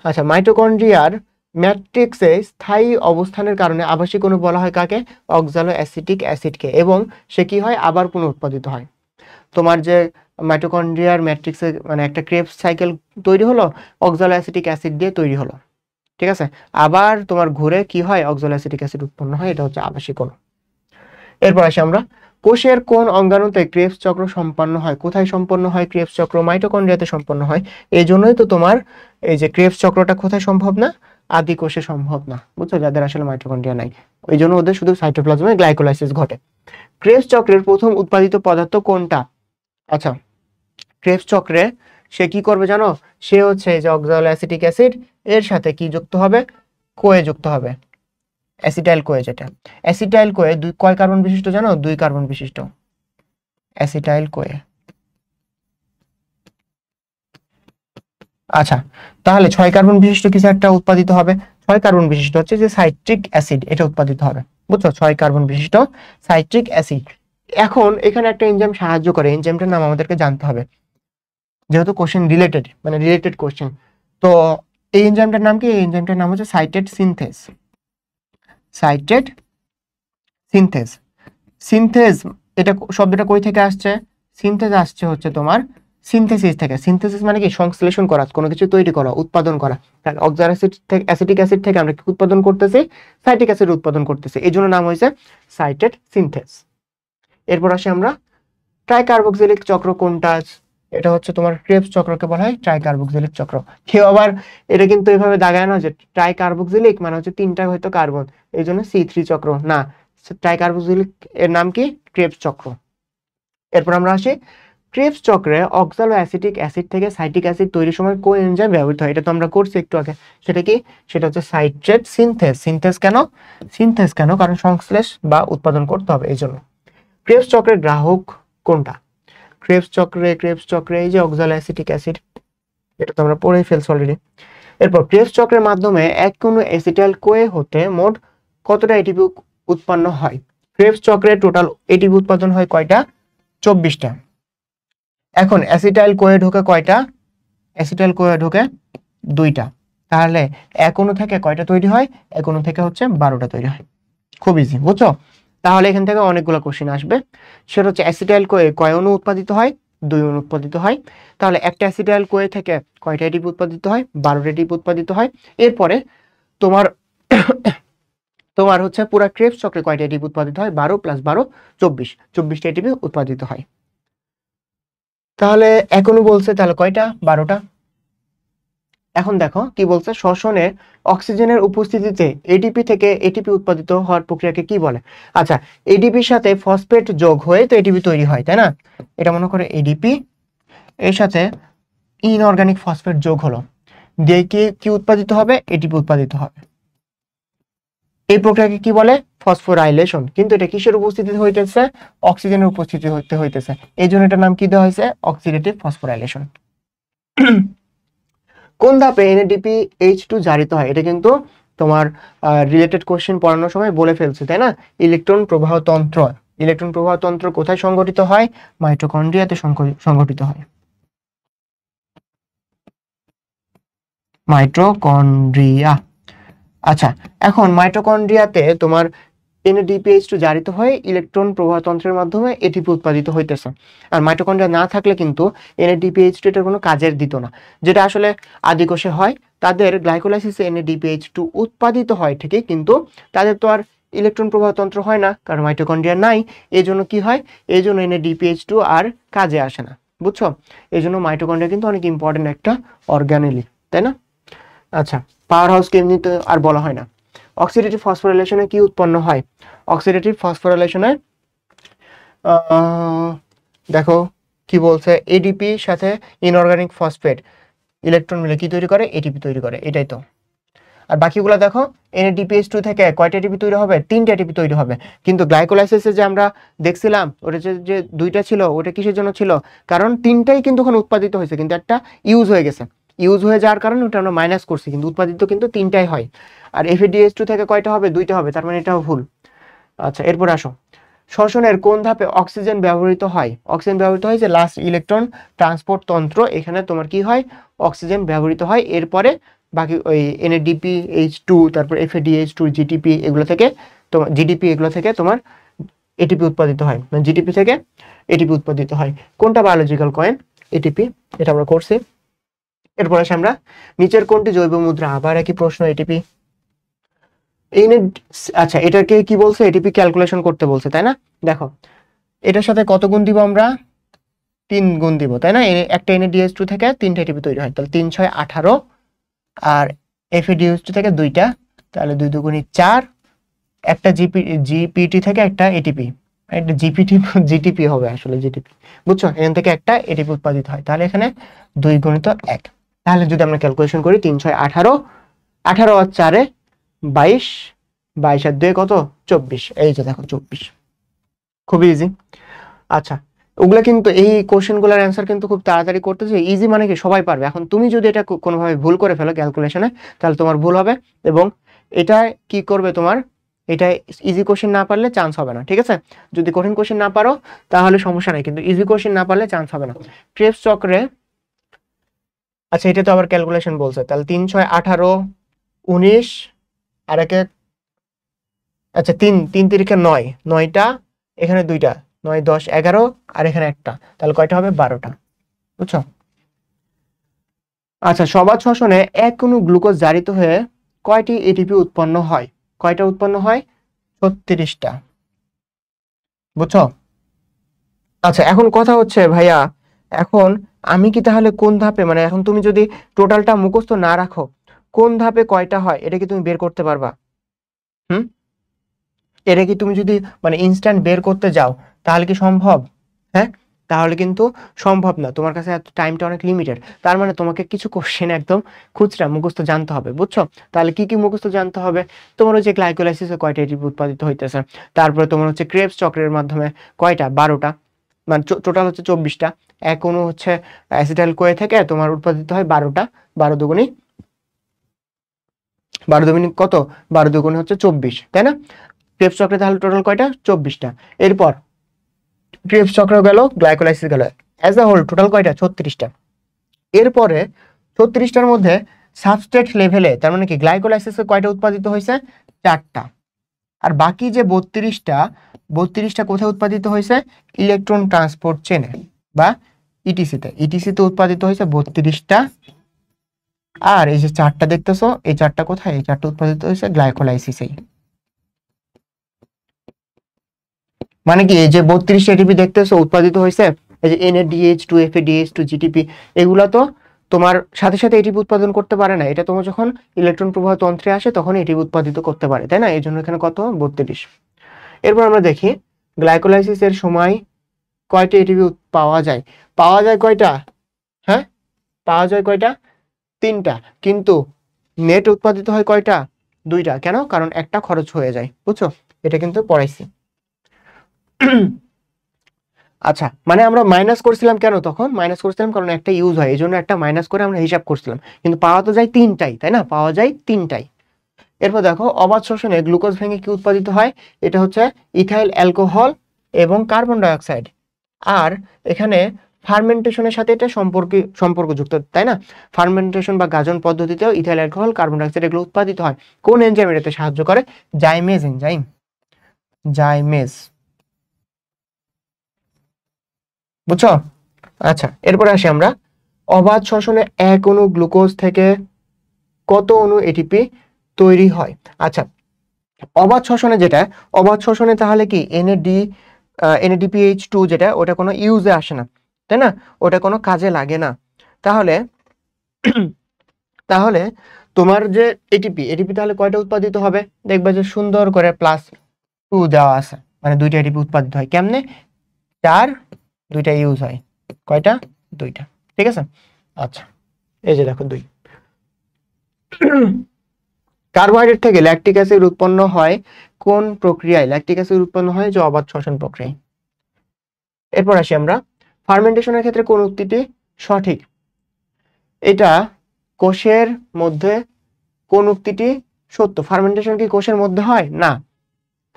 আচ্ছা, মাইটোকন্ড্রিয়ার ম্যাট্রিক্সে স্থায়ী অবস্থানের কারণে আবাসিক অণু বলা হয় কাকে? অক্সালো অ্যাসিটিক অ্যাসিডকে, এবং সে কি হয়? আবার পুনরুৎপাদিত হয়। তোমার যে মাইটোকন্ড্রিয়ার ম্যাট্রিক্সে মানে একটা ক্রেবস সাইকেল তৈরি হলো, অক্সালো অ্যাসিটিক অ্যাসিড দিয়ে তৈরি হলো, ঠিক আছে? আবার তোমার ঘুরে কি হয়? অক্সালো অ্যাসিটিক অ্যাসিড উৎপন্ন হয়, এটা হচ্ছে আবাসিক অণু। এরপর আসি আমরা, কোষের কোন অঙ্গাণুতে ক্রেবস চক্র সম্পন্ন হয়? কোথায় সম্পন্ন হয় ক্রেবস চক্র? মাইটোকন্ড্রিয়াতে সম্পন্ন হয়। এই জন্যই তো তোমার এই যে ক্রেবস চক্রটা কোথায় সম্ভব না? আদি কোষে সম্ভব না। বুঝছো? যাদের আসলে মাইটোকন্ড্রিয়া নাই, ওই জন্য ওদের শুধু সাইটোপ্লাজমে গ্লাইকোলাইসিস ঘটে। ক্রেবস চক্রের প্রথম উৎপাদিত পদার্থ কোনটা? আচ্ছা, ক্রেবস চক্রে সে কি করবে জানো? সে হচ্ছে এই যে অক্সালো অ্যাসিটিক অ্যাসিড এর সাথে কি যুক্ত হবে? কোয়ে যুক্ত হবে, অ্যাসিটাইল কোয়ে। যেটা অ্যাসিটাইল কোয়ে কয় কার্বন বিশিষ্ট জানো? 2 কার্বন বিশিষ্ট অ্যাসিটাইল কোয়ে। আচ্ছা, তাহলে 6 কার্বন বিশিষ্ট কিছু একটা উৎপাদিত হবে। 6 কার্বন বিশিষ্ট হচ্ছে যে সাইট্রিক অ্যাসিড, এটা উৎপাদিত হবে। বুঝছো? 6 কার্বন বিশিষ্ট সাইট্রিক অ্যাসিড। এখন এখানে একটা এনজাইম সাহায্য করে, এনজাইমটার নাম আমাদেরকে জানতে হবে, যেহেতু কোশ্চেন রিলেটেড, মানে রিলেটেড কোশ্চেন। তো এই এনজাইমটার নাম কি? এই এনজাইমটার নাম হচ্ছে citrate synthase. Citrate synthase. Synthase, এটা শব্দটা কই থেকে আসছে? সিনথেস আসছে হচ্ছে তোমার সিনথেসিস থেকে। সিনথেসিস মানে কি? সংশ্লেষণ করা, কোনো কিছু তৈরি করা, উৎপাদন করা। তাহলে অক্সালো অ্যাসিড থেকে, অ্যাসিটিক অ্যাসিড থেকে আমরা কি উৎপাদন করতেছি? সাইটিক অ্যাসিড উৎপাদন করতেছি, এই জন্য নাম হয়েছে সাইটেড সিনথেস। এরপর আসি আমরা, ট্রাইকার্বক্সিলিক চক্র কোনটা? এটা হচ্ছে তোমার ক্রেবস চক্রকে বলা হয় ট্রাইকার্বক্সিলিক চক্র। কেউ আবার এটা কিন্তু এভাবে দাগায় না যে ট্রাইকার্বক্সিলিক মানে হচ্ছে 3টা হয়তো কার্বন, এই জন্য C3 চক্র না। ট্রাইকার্বক্সিলিক এর নাম কি? ক্রেবস চক্র। এরপর আমরা আসি, ক্রেবস চক্রে অক্সালো অ্যাসিটিক অ্যাসিড থেকে সাইটিক অ্যাসিড তৈরির সময় কোন এনজাইম ব্যবহৃত হয়? এটা তো আমরা করছি একটু আগে। সেটা কি? সেটা হচ্ছে সাইট্রেট সিনথেস। সিনথেস কেন? সিনথেস কেন? কারণ সংশ্লেষ বা উৎপাদন করতে হবে, এই জন্য। ক্রেবস চক্রের গ্রাহক কোনটা? ক্রেবস চক্রে এই যে অক্সালো অ্যাসিটিক অ্যাসিড, এটা তো আমরা পড়েই ফেলছি অলরেডি। এরপর ক্রেবস চক্রের মাধ্যমে এক কোনো অ্যাসিটাইল কোয়ে হতে মোট কতটা এটিপি উৎপন্ন হয়? ক্রেবস চক্রে টোটাল এটিপি উৎপাদন হয় কয়টা? 24টা। এখন অ্যাসিটাইল কোয়ে ঢোকে কয়টা? অ্যাসিটাইল কোয়ে ঢোকে 2টা। তাহলে এক অণু থেকে কয়টা তৈরি হয়? এক অণু থেকে হচ্ছে 12টা তৈরি হয়। খুব ইজি, বুঝছো? তাহলে এখান থেকে অনেকগুলো কোশ্চেন আসবে। সেটা হচ্ছে অ্যাসিটাইল কোয়ে কয় অণু উৎপাদিত হয়? 2 অণু উৎপাদিত হয়। তাহলে একটা অ্যাসিটাইল কোয়ে থেকে কয়টা এটিপি উৎপাদিত হয়? 12টা এটিপি উৎপাদিত হয়। এরপরে তোমার তোমার হচ্ছে পুরো ক্রেবস চক্রে কয়টা এটিপি উৎপাদিত হয়? 12 + 12 24টা এটিপি উৎপাদিত হয়। তাহলে এক অণু বলছে, তাহলে কয়টা? 12টা। এখন দেখো কি বলছে, শ্বসনে অক্সিজেনের উপস্থিতিতে এটিপি থেকে এটিপি উৎপাদিত হওয়ার প্রক্রিয়াকে কি বলে? আচ্ছা, এডিপির সাথে ফসফেট যোগ হয়ে তো এটিপি তৈরি হয়, তাই না? এটা মনে করে এডিপি, এর সাথে ইনঅর্গানিক ফসফেট যোগ হলো, দিয়ে কি কি উৎপাদিত হবে? এটিপি উৎপাদিত হবে। এই প্রক্রিয়াকে কি বলে? ফসফোরাইলেশন। কিন্তু এটা কিসের উপস্থিতিতে হইতেছে? অক্সিজেনের উপস্থিতি হইতেছে, এই জন্য এটার নাম কি দেওয়া হয়েছে? Oxidative phosphorylation. কোন ধাপে NADPH2 জারিত হয়? এটা কিন্তু তোমার রিলেটেড কোশ্চেন পড়ানোর সময় বলে ফেলছে, তাই না? ইলেকট্রন প্রবাহ তন্ত্র। ইলেকট্রন প্রবাহ তন্ত্র কোথায় সংগঠিত হয়? মাইটোকন্ড্রিয়াতে সংগঠিত হয়। মাইটোকন্ড্রিয়া। আচ্ছা, এখন মাইটোকন্ড্রিয়াতে তোমার NADPH2 জারিত হয়ে ইলেকট্রন প্রবাহতন্ত্রের মাধ্যমে এটিপি উৎপাদিত হইতেছে। আর মাইটোকন্ড্রিয়া না থাকলে কিন্তু NADPH2 এটার কোনো কাজের দিত না। যেটা আসলে আদিকোষে হয়, তাদের গ্লাইকোলাইসিসে NADPH2 উৎপাদিত হয় ঠিকই, কিন্তু তাদের তো আর ইলেকট্রন প্রবাহতন্ত্র হয় না, কারণ মাইটোকন্ড্রিয়া নাই। এই জন্য কি হয়? এই জন্য NADPH2 আর কাজে আসে না, বুঝছো? এই জন্য মাইটোকন্ড্রিয়া কিন্তু অনেক ইম্পর্টেন্ট একটা অর্গানেলি, তাই না? আচ্ছা, পাওয়ার হাউস এমনিতে আর বলা হয় না। অক্সিডেটিভ ফসফোরাইলেশনে কি উৎপন্ন হয়? অক্সিডেটিভ ফসফোরাইলেশনে দেখো কি বলছে, এডিপি সাথে ইনঅর্গানিক ফসফেট ইলেকট্রন মিলে কি তৈরি করে? এটিপি তৈরি করে, এটাই তো। আর বাকিগুলো দেখো, NADPH2 থেকে কয়টা এটিপি তৈরি হবে? 3টা এটিপি তৈরি হবে। কিন্তু গ্লাইকোলাইসিসে যে আমরা দেখছিলাম, ওটা যে 2টা ছিল, ওটা কিসের জন্য ছিল? কারণ 3টাই কিন্তু ওখানে উৎপাদিত হয়েছে, কিন্তু একটা ইউজ হয়ে গেছে। ইউজ হয়ে যাওয়ার কারণে ওটা আমরা মাইনাস করছি, কিন্তু উৎপাদিত কিন্তু 3টাই হয়। আর FADH2 থেকে কয়টা হবে? 2টা হবে, তার মানে এটাও ভুল। আচ্ছা, এরপর আসো, শ্বসনের কোন ধাপে অক্সিজেন ব্যবহৃত হয়? অক্সিজেন ব্যবহৃত হয় যে লাস্ট ইলেকট্রন ট্রান্সপোর্ট তন্ত্র, এখানে তোমার কি হয়? অক্সিজেন ব্যবহৃত হয়। এরপরে বাকি ওই NADPH2, তারপর FADH2, GTP এগুলো থেকে তোমার GDP এগুলো থেকে তোমার এটিপি উৎপাদিত হয়, মানে GTP থেকে এটিপি উৎপাদিত হয়। কোনটা বায়োলজিক্যাল কয়েন? এটিপি, এটা আমরা করছি। এরপর আসে আমরা, নিচের কোনটি জৈব মুদ্রা? আবার একই প্রশ্ন, এটিপি। আচ্ছা, এটাকে কি বলছে? এটিপি ক্যালকুলেশন করতে বলছে, তাই না? দেখো, এটার সাথে কত গুণ দিব আমরা? 3 গুণ দিব, তাই না? একটা NADH2 থেকে 3টা এটিপি তৈরি হয়, তাহলে 3 × 6 = 18। আর FADH2 থেকে 2টা, তাহলে 2 × 2 = 4। একটা জিপিটি থেকে একটা এটিপি, একটা জিটিপি হবে আসলে, জিটিপি, বুঝছো? এখান থেকে একটা এটিপি উৎপাদিত হয়। তাহলে এখানে 2 × 1। তাহলে যদি আমরা ক্যালকুলেশন করি, 3 × 6 = 18, 18 আর 4 = 22, 22 আর 2 কত? 24। এই যে দেখো 24, খুবই ইজি। আচ্ছা, ওগুলা কিন্তু এই কোশ্চেনগুলোর অ্যান্সার কিন্তু খুব তাড়াতাড়ি করতেছে। ইজি মানে কি সবাই পারবে। এখন তুমি যদি এটা কোনোভাবে ভুল করে ফেলো ক্যালকুলেশনে, তাহলে তোমার ভুল হবে, এবং এটা কি করবে তোমার, এটা ইজি কোশ্চেন না পারলে চান্স হবে না, ঠিক আছে? যদি কঠিন কোশ্চেন না পারো তাহলে সমস্যা নাই, কিন্তু ইজি কোশ্চেন না পারলে চান্স হবে না। ক্রেবস চক্রে, আচ্ছা এটা তো আবার ক্যালকুলেশন বলছে, তাহলে 3 × 6 = 18, 19 আর একে, আচ্ছা 3 3 × 9, 9টা, এখানে 2টা, 9 10 11 আর এখানে একটা, তাহলে কয়টা হবে? 12টা, বুঝছো? আচ্ছা, সবাত শ্বসনে এক অণু গ্লুকোজ জারিত হয়ে কয়টি এটিপি উৎপন্ন হয়? কয়টা উৎপন্ন হয়? 36টা, বুঝছো? আচ্ছা, এখন কথা হচ্ছে ভাইয়া, এখন আমি কি তাহলে কোন ধাপে, মানে এখন তুমি যদি টোটালটা মুখস্থ না রাখো, কোন ধাপে কয়টা হয় এটা কি তুমি বের করতে পারবা? হুম, এটা কি তুমি যদি মানে ইনস্ট্যান্ট বের করতে যাও তাহলে কি সম্ভব? হ্যাঁ, তাহলে কিন্তু সম্ভব না, তোমার কাছে এত টাইমটা অনেক লিমিটেড। তার মানে তোমাকে কিছু কোশ্চেন একদম খুচরা মুখস্থ জানতে হবে, বুঝছো? তাহলে কি কি মুখস্থ জানতে হবে? তোমার হচ্ছে গ্লাইকোলাইসিসে কয়টা এটিপি উৎপাদিত হইতেছে, তারপরে তোমার হচ্ছে ক্রেবস চক্রের মাধ্যমে কয়টা? 12টা। মানে টোটাল হচ্ছে 24টা। এক অণু হচ্ছে অ্যাসিটাইল কোয়ে থেকে তোমার উৎপাদিত হয় 12টা। 12 দুগুণী কত, 12 দুগুণী হচ্ছে 24, তাই না? ক্রেবস চক্রে তাহলে টোটাল কয়টা, 24টা। এরপর ক্রেবস চক্র গেল, গ্লাইকোলাইসিস গেল, অ্যাজ আ হোল টোটাল কয়টা, 36টা। এরপরে 36টার মধ্যে সাবস্ট্রেট লেভেলে তার মানে কি গ্লাইকোলাইসিসে কয়টা উৎপাদিত হয়েছে, 4টা। আর বাকি যে 32টা কোথায় উৎপাদিত হয়েছে, ইলেকট্রন ট্রান্সপোর্ট চেনে বা ইটিসিতে উৎপাদিত হয়েছে 32টা। আর এই যে 4টা দেখতেছো, এই 4টা কোথায়, এই 4টা উৎপাদিত হয়েছে গ্লাইকোলাইসিসেই। মানে কি এই যে 32টা এটিপি দেখতেছো উৎপাদিত হয়েছে, এই যে NADH2 FADH2 GTP, এগুলা তো তোমার সাথে সাথে এটিপি উৎপাদন করতে পারে না, এটা তোমার যখন ইলেকট্রন প্রবাহ তন্ত্রে আসে তখন এটিপি উৎপাদিত করতে পারে, তাই না? এই জন্য এখানে কত, 32। এরপর আমরা দেখি গ্লাইকোলাইসিসের সময় কয়টা এটিপি পাওয়া যায়। কয়টা, হ্যাঁ পাওয়া যায় কয়টা, 3টা। কিন্তু নেট উৎপাদিত হয় কয়টা, 2টা। কেন, কারণ একটা খরচ হয়ে যায়, বুঝছো? এটা কিন্তু পড়াইছি। আচ্ছা, মানে আমরা মাইনাস করছিলাম কেন, তখন মাইনাস করছিলাম কারণ একটা ইউজ হয়, এই জন্য একটা মাইনাস করে আমরা হিসাব করছিলাম, কিন্তু পাওয়া তো যায় 3টাই, তাই না? পাওয়া যায় 3টাই। এরপর দেখো অবাধ শোষণে গ্লুকোজ ভেঙে কি উৎপাদিত হয়, এটা হচ্ছে ইথাইল অ্যালকোহল এবং কার্বন ডাইঅক্সাইড। আর এখানে ফার্মেন্টেশনের সাথে এটা সম্পর্কযুক্ত, তাই না? ফার্মেন্টেশন বা গাজন পদ্ধতিতেও ইথাইল অ্যালকোহল, কার্বন ডাইঅক্সাইড এগুলো উৎপাদিত হয়। কোন এনজাইম এটাতে সাহায্য করে, জাইমেজ এনজাইম, জাইমেজ, বুঝছো? আচ্ছা, এরপরে আসি আমরা অবাধ শ্বসনে এক অণু গ্লুকোজ থেকে কত অণু এটিপি তৈরি হয়। আচ্ছা, অবাধ শ্বসনে তাহলে কি NADPH2 যেটা, ওটা কোনো ইউজে আসে না, তাই না? ওটা কোনো কাজে লাগে না। তাহলে তাহলে তোমার যে এটিপি তাহলে কয়টা উৎপাদিত হবে, দেখবে যে সুন্দর করে +2 দেওয়া আছে, মানে 2টা এটিপি উৎপাদিত হয়। কেমনে, 4, 2টা ইউজ হয়, কয়টা, 2টা, ঠিক আছে? আচ্ছা, এই যে দেখো 2। কার্বোহাইড্রেট থেকে ল্যাকটিক অ্যাসিড উৎপন্ন হয় কোন প্রক্রিয়ায়, ল্যাকটিক অ্যাসিড উৎপন্ন হয় যে অবাধ শ্বসন প্রক্রিয়ায়। এরপর আসি আমরা ফার্মেন্টেশনের ক্ষেত্রে কোন উক্তিটি সঠিক, এটা কোষের মধ্যে কোন উক্তিটি সত্য। ফার্মেন্টেশন কি কোষের মধ্যে হয় না,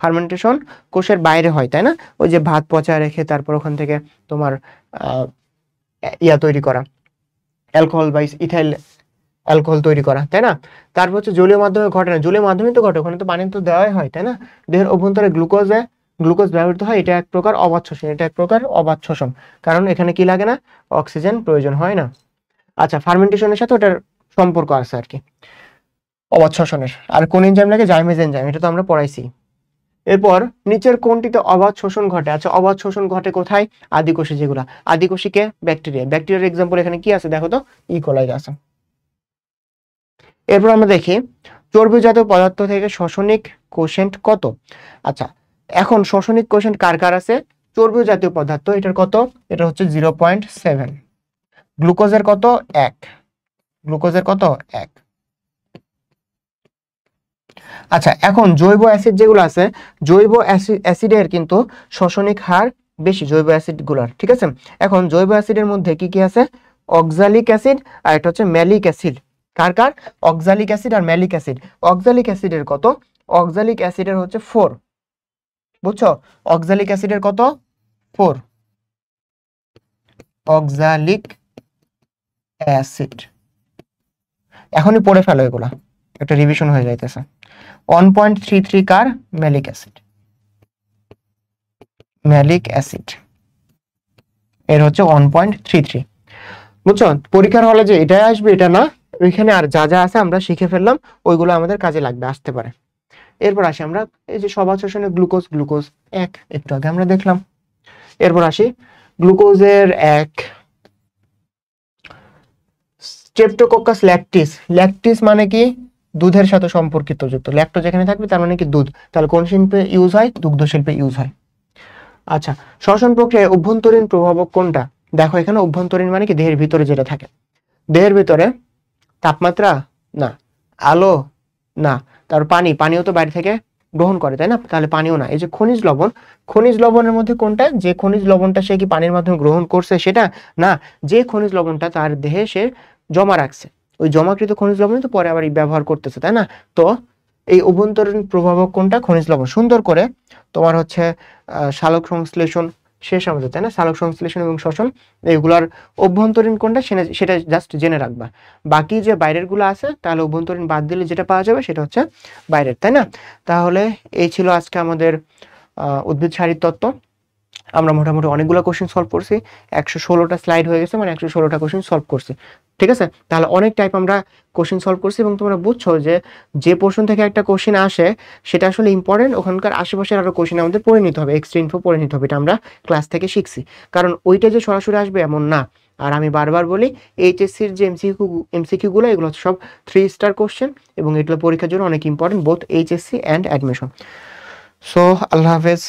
ফার্মেন্টেশন কোষের বাইরে হয়, তাই না? ওই যে ভাত পচায় রেখে তারপর ওখান থেকে তোমার তৈরি করা, অ্যালকোহল বা ইথাইল অ্যালকোহল তৈরি করা, তাই না? তারপর হচ্ছে জলীয় মাধ্যমে ঘটে না, জলীয় মাধ্যমে তো ঘটে, ওখানে তো পানি তো দেওয়াই হয়, তাই না? দেহের অভ্যন্তরে গ্লুকোজ ব্যবহৃত হয়, এটা এক প্রকার অবাধ শোষণ, কারণ এখানে কি লাগে না, অক্সিজেন প্রয়োজন হয় না। আচ্ছা, ফার্মেন্টেশনের সাথে ওটার সম্পর্ক আছে আর কি, অবাধ শোষণের। আর কোন এনজাইম লাগে, জাইমেজ এনজাইম, এটা তো আমরা পড়াইছি। এরপর নিচের কোনটিতে অবাধ শোষণ ঘটে। আচ্ছা, অবাধ শোষণ ঘটে কোথায়, আদিকোষে। যেগুলা আদিকোষীকে ব্যাকটেরিয়ার এক্সাম্পল এখানে কি আছে দেখো তো, ইকোলাই আছে। এরপর আমরা দেখি চর্বিজাত পদার্থ থেকে শ্বসনিক কোশেন্ট কত। আচ্ছা, এখন শ্বসনিক কোশেন্ট কার কার আছে, চর্বি জাতীয় পদার্থ এটার কত, এটা হচ্ছে 0.7, গ্লুকোজের কত, 1, গ্লুকোজের কত, 1। আচ্ছা, এখন জৈব অ্যাসিড যেগুলো আছে, জৈব অ্যাসিডের কিন্তু শ্বসনিক হার বেশি, জৈব অ্যাসিড গুলার, ঠিক আছে? এখন জৈব অ্যাসিডের মধ্যে কি কি আছে, অক্সালিক অ্যাসিড আর এটা হচ্ছে ম্যালিক অ্যাসিড। কার কার, অক্সালিক অ্যাসিড আর ম্যালিক অ্যাসিড। অক্সালিক অ্যাসিডের কত, অক্সালিক অ্যাসিডের হচ্ছে 4, বুঝছো? অক্সালিক অ্যাসিডের কত, 4, অক্সালিক অ্যাসিড। এখনই পড়ে ফেলো এগুলা, একটা রিভিশন হয়ে যাইতেছে। 1.33 কার, ম্যালিক অ্যাসিড, ম্যালিক অ্যাসিড এর হচ্ছে 1.33, বুঝছো? পরীক্ষার হলে যে এটাই আসবে এটা না, ওইখানে আর যা যা আছে আমরা শিখে ফেললাম, ওইগুলো আমাদের কাজে লাগবে, আসতে পারে। এরপর আসি আমরা এই যে সবাদ শোষণে গ্লুকোজ 1 একটু আগে আমরা দেখলাম। এরপর আসি গ্লুকোজের 1 স্ট্রেপ্টোকক্কাস ল্যাকটিস। ল্যাকটিস মানে কি, দুধের সাথে সম্পর্কিত যুক্ত, ল্যাকটো যেখানে থাকবে তার মানে কি দুধ, তাহলে কোন শিল্পে ইউজ হয়, দুগ্ধ শিল্পে ইউজ হয়। আচ্ছা, শ্বসন প্রক্রিয়ায় অভ্যন্তরীণ প্রভাবক কোনটা, দেখো এখানে অভ্যন্তরীণ মানে কি দেহের ভিতরে যেটা থাকে, দেহের ভিতরে তাপমাত্রা না, আলো না, তার পানিও তো বাইরে থেকে গ্রহণ করে, তাই না? তাহলে পানিও না। এই যে খনিজ লবণ, খনিজ লবণের মধ্যে কোনটা? যে খনিজ লবণটা সে কি পানির মাধ্যমে গ্রহণ করছে সেটা না, যে খনিজ লবণটা তার দেহে সে জমা রাখছে, ওই জমাকৃত খনিজ লবণ তো পরে আবার ব্যবহার করতেছে, তাই না? তো এই অভ্যন্তরীণ প্রভাবক কোনটা? খনিজ লবণ। সুন্দর করে তোমার হচ্ছে সালোক সংশ্লেষণ শেষ আমাদের, তাই না? সালোক সংশ্লেষণ এবং শ্বসন, এগুলার অভ্যন্তরীণ কোনটা সেটা জাস্ট জেনে রাখবা। বাকি যে বাইরের গুলো আছে, তাহলে অভ্যন্তরীণ বাদ দিলে যেটা পাওয়া যাবে সেটা হচ্ছে বাইরের, তাই না? তাহলে এই ছিল আজকে আমাদের উদ্ভিদ সারির তত্ত্ব। আমরা মোটামুটি অনেকগুলো কোশ্চেন সলভ করছি, 116টা স্লাইড হয়ে গেছে, মানে 116টা কোশ্চেন সলভ করছি, ঠিক আছে? তাহলে অনেক টাইপ আমরা কোশ্চেন সলভ করছি, এবং তোমরা বুঝছো যে যে পোর্শন থেকে একটা কোশ্চেন আসে সেটা আসলে ইম্পর্টেন্ট, ওখানকার আশেপাশের আরো কোশ্চেন আমাদের পড়ে নিতে হবে, এক্সট্রা ইনফো পড়ে নিতে হবে, এটা আমরা ক্লাস থেকে শিখছি। কারণ ওইটা যে সরাসরি আসবে এমন না। আর আমি বারবার বলি, এইচএসসির যে এমসিকিউ গুলো, এগুলো হচ্ছে সব 3 স্টার কোশ্চেন, এবং এগুলো পরীক্ষার জন্য অনেক important, both HSC and admission. So আল্লাহ হাফেজ।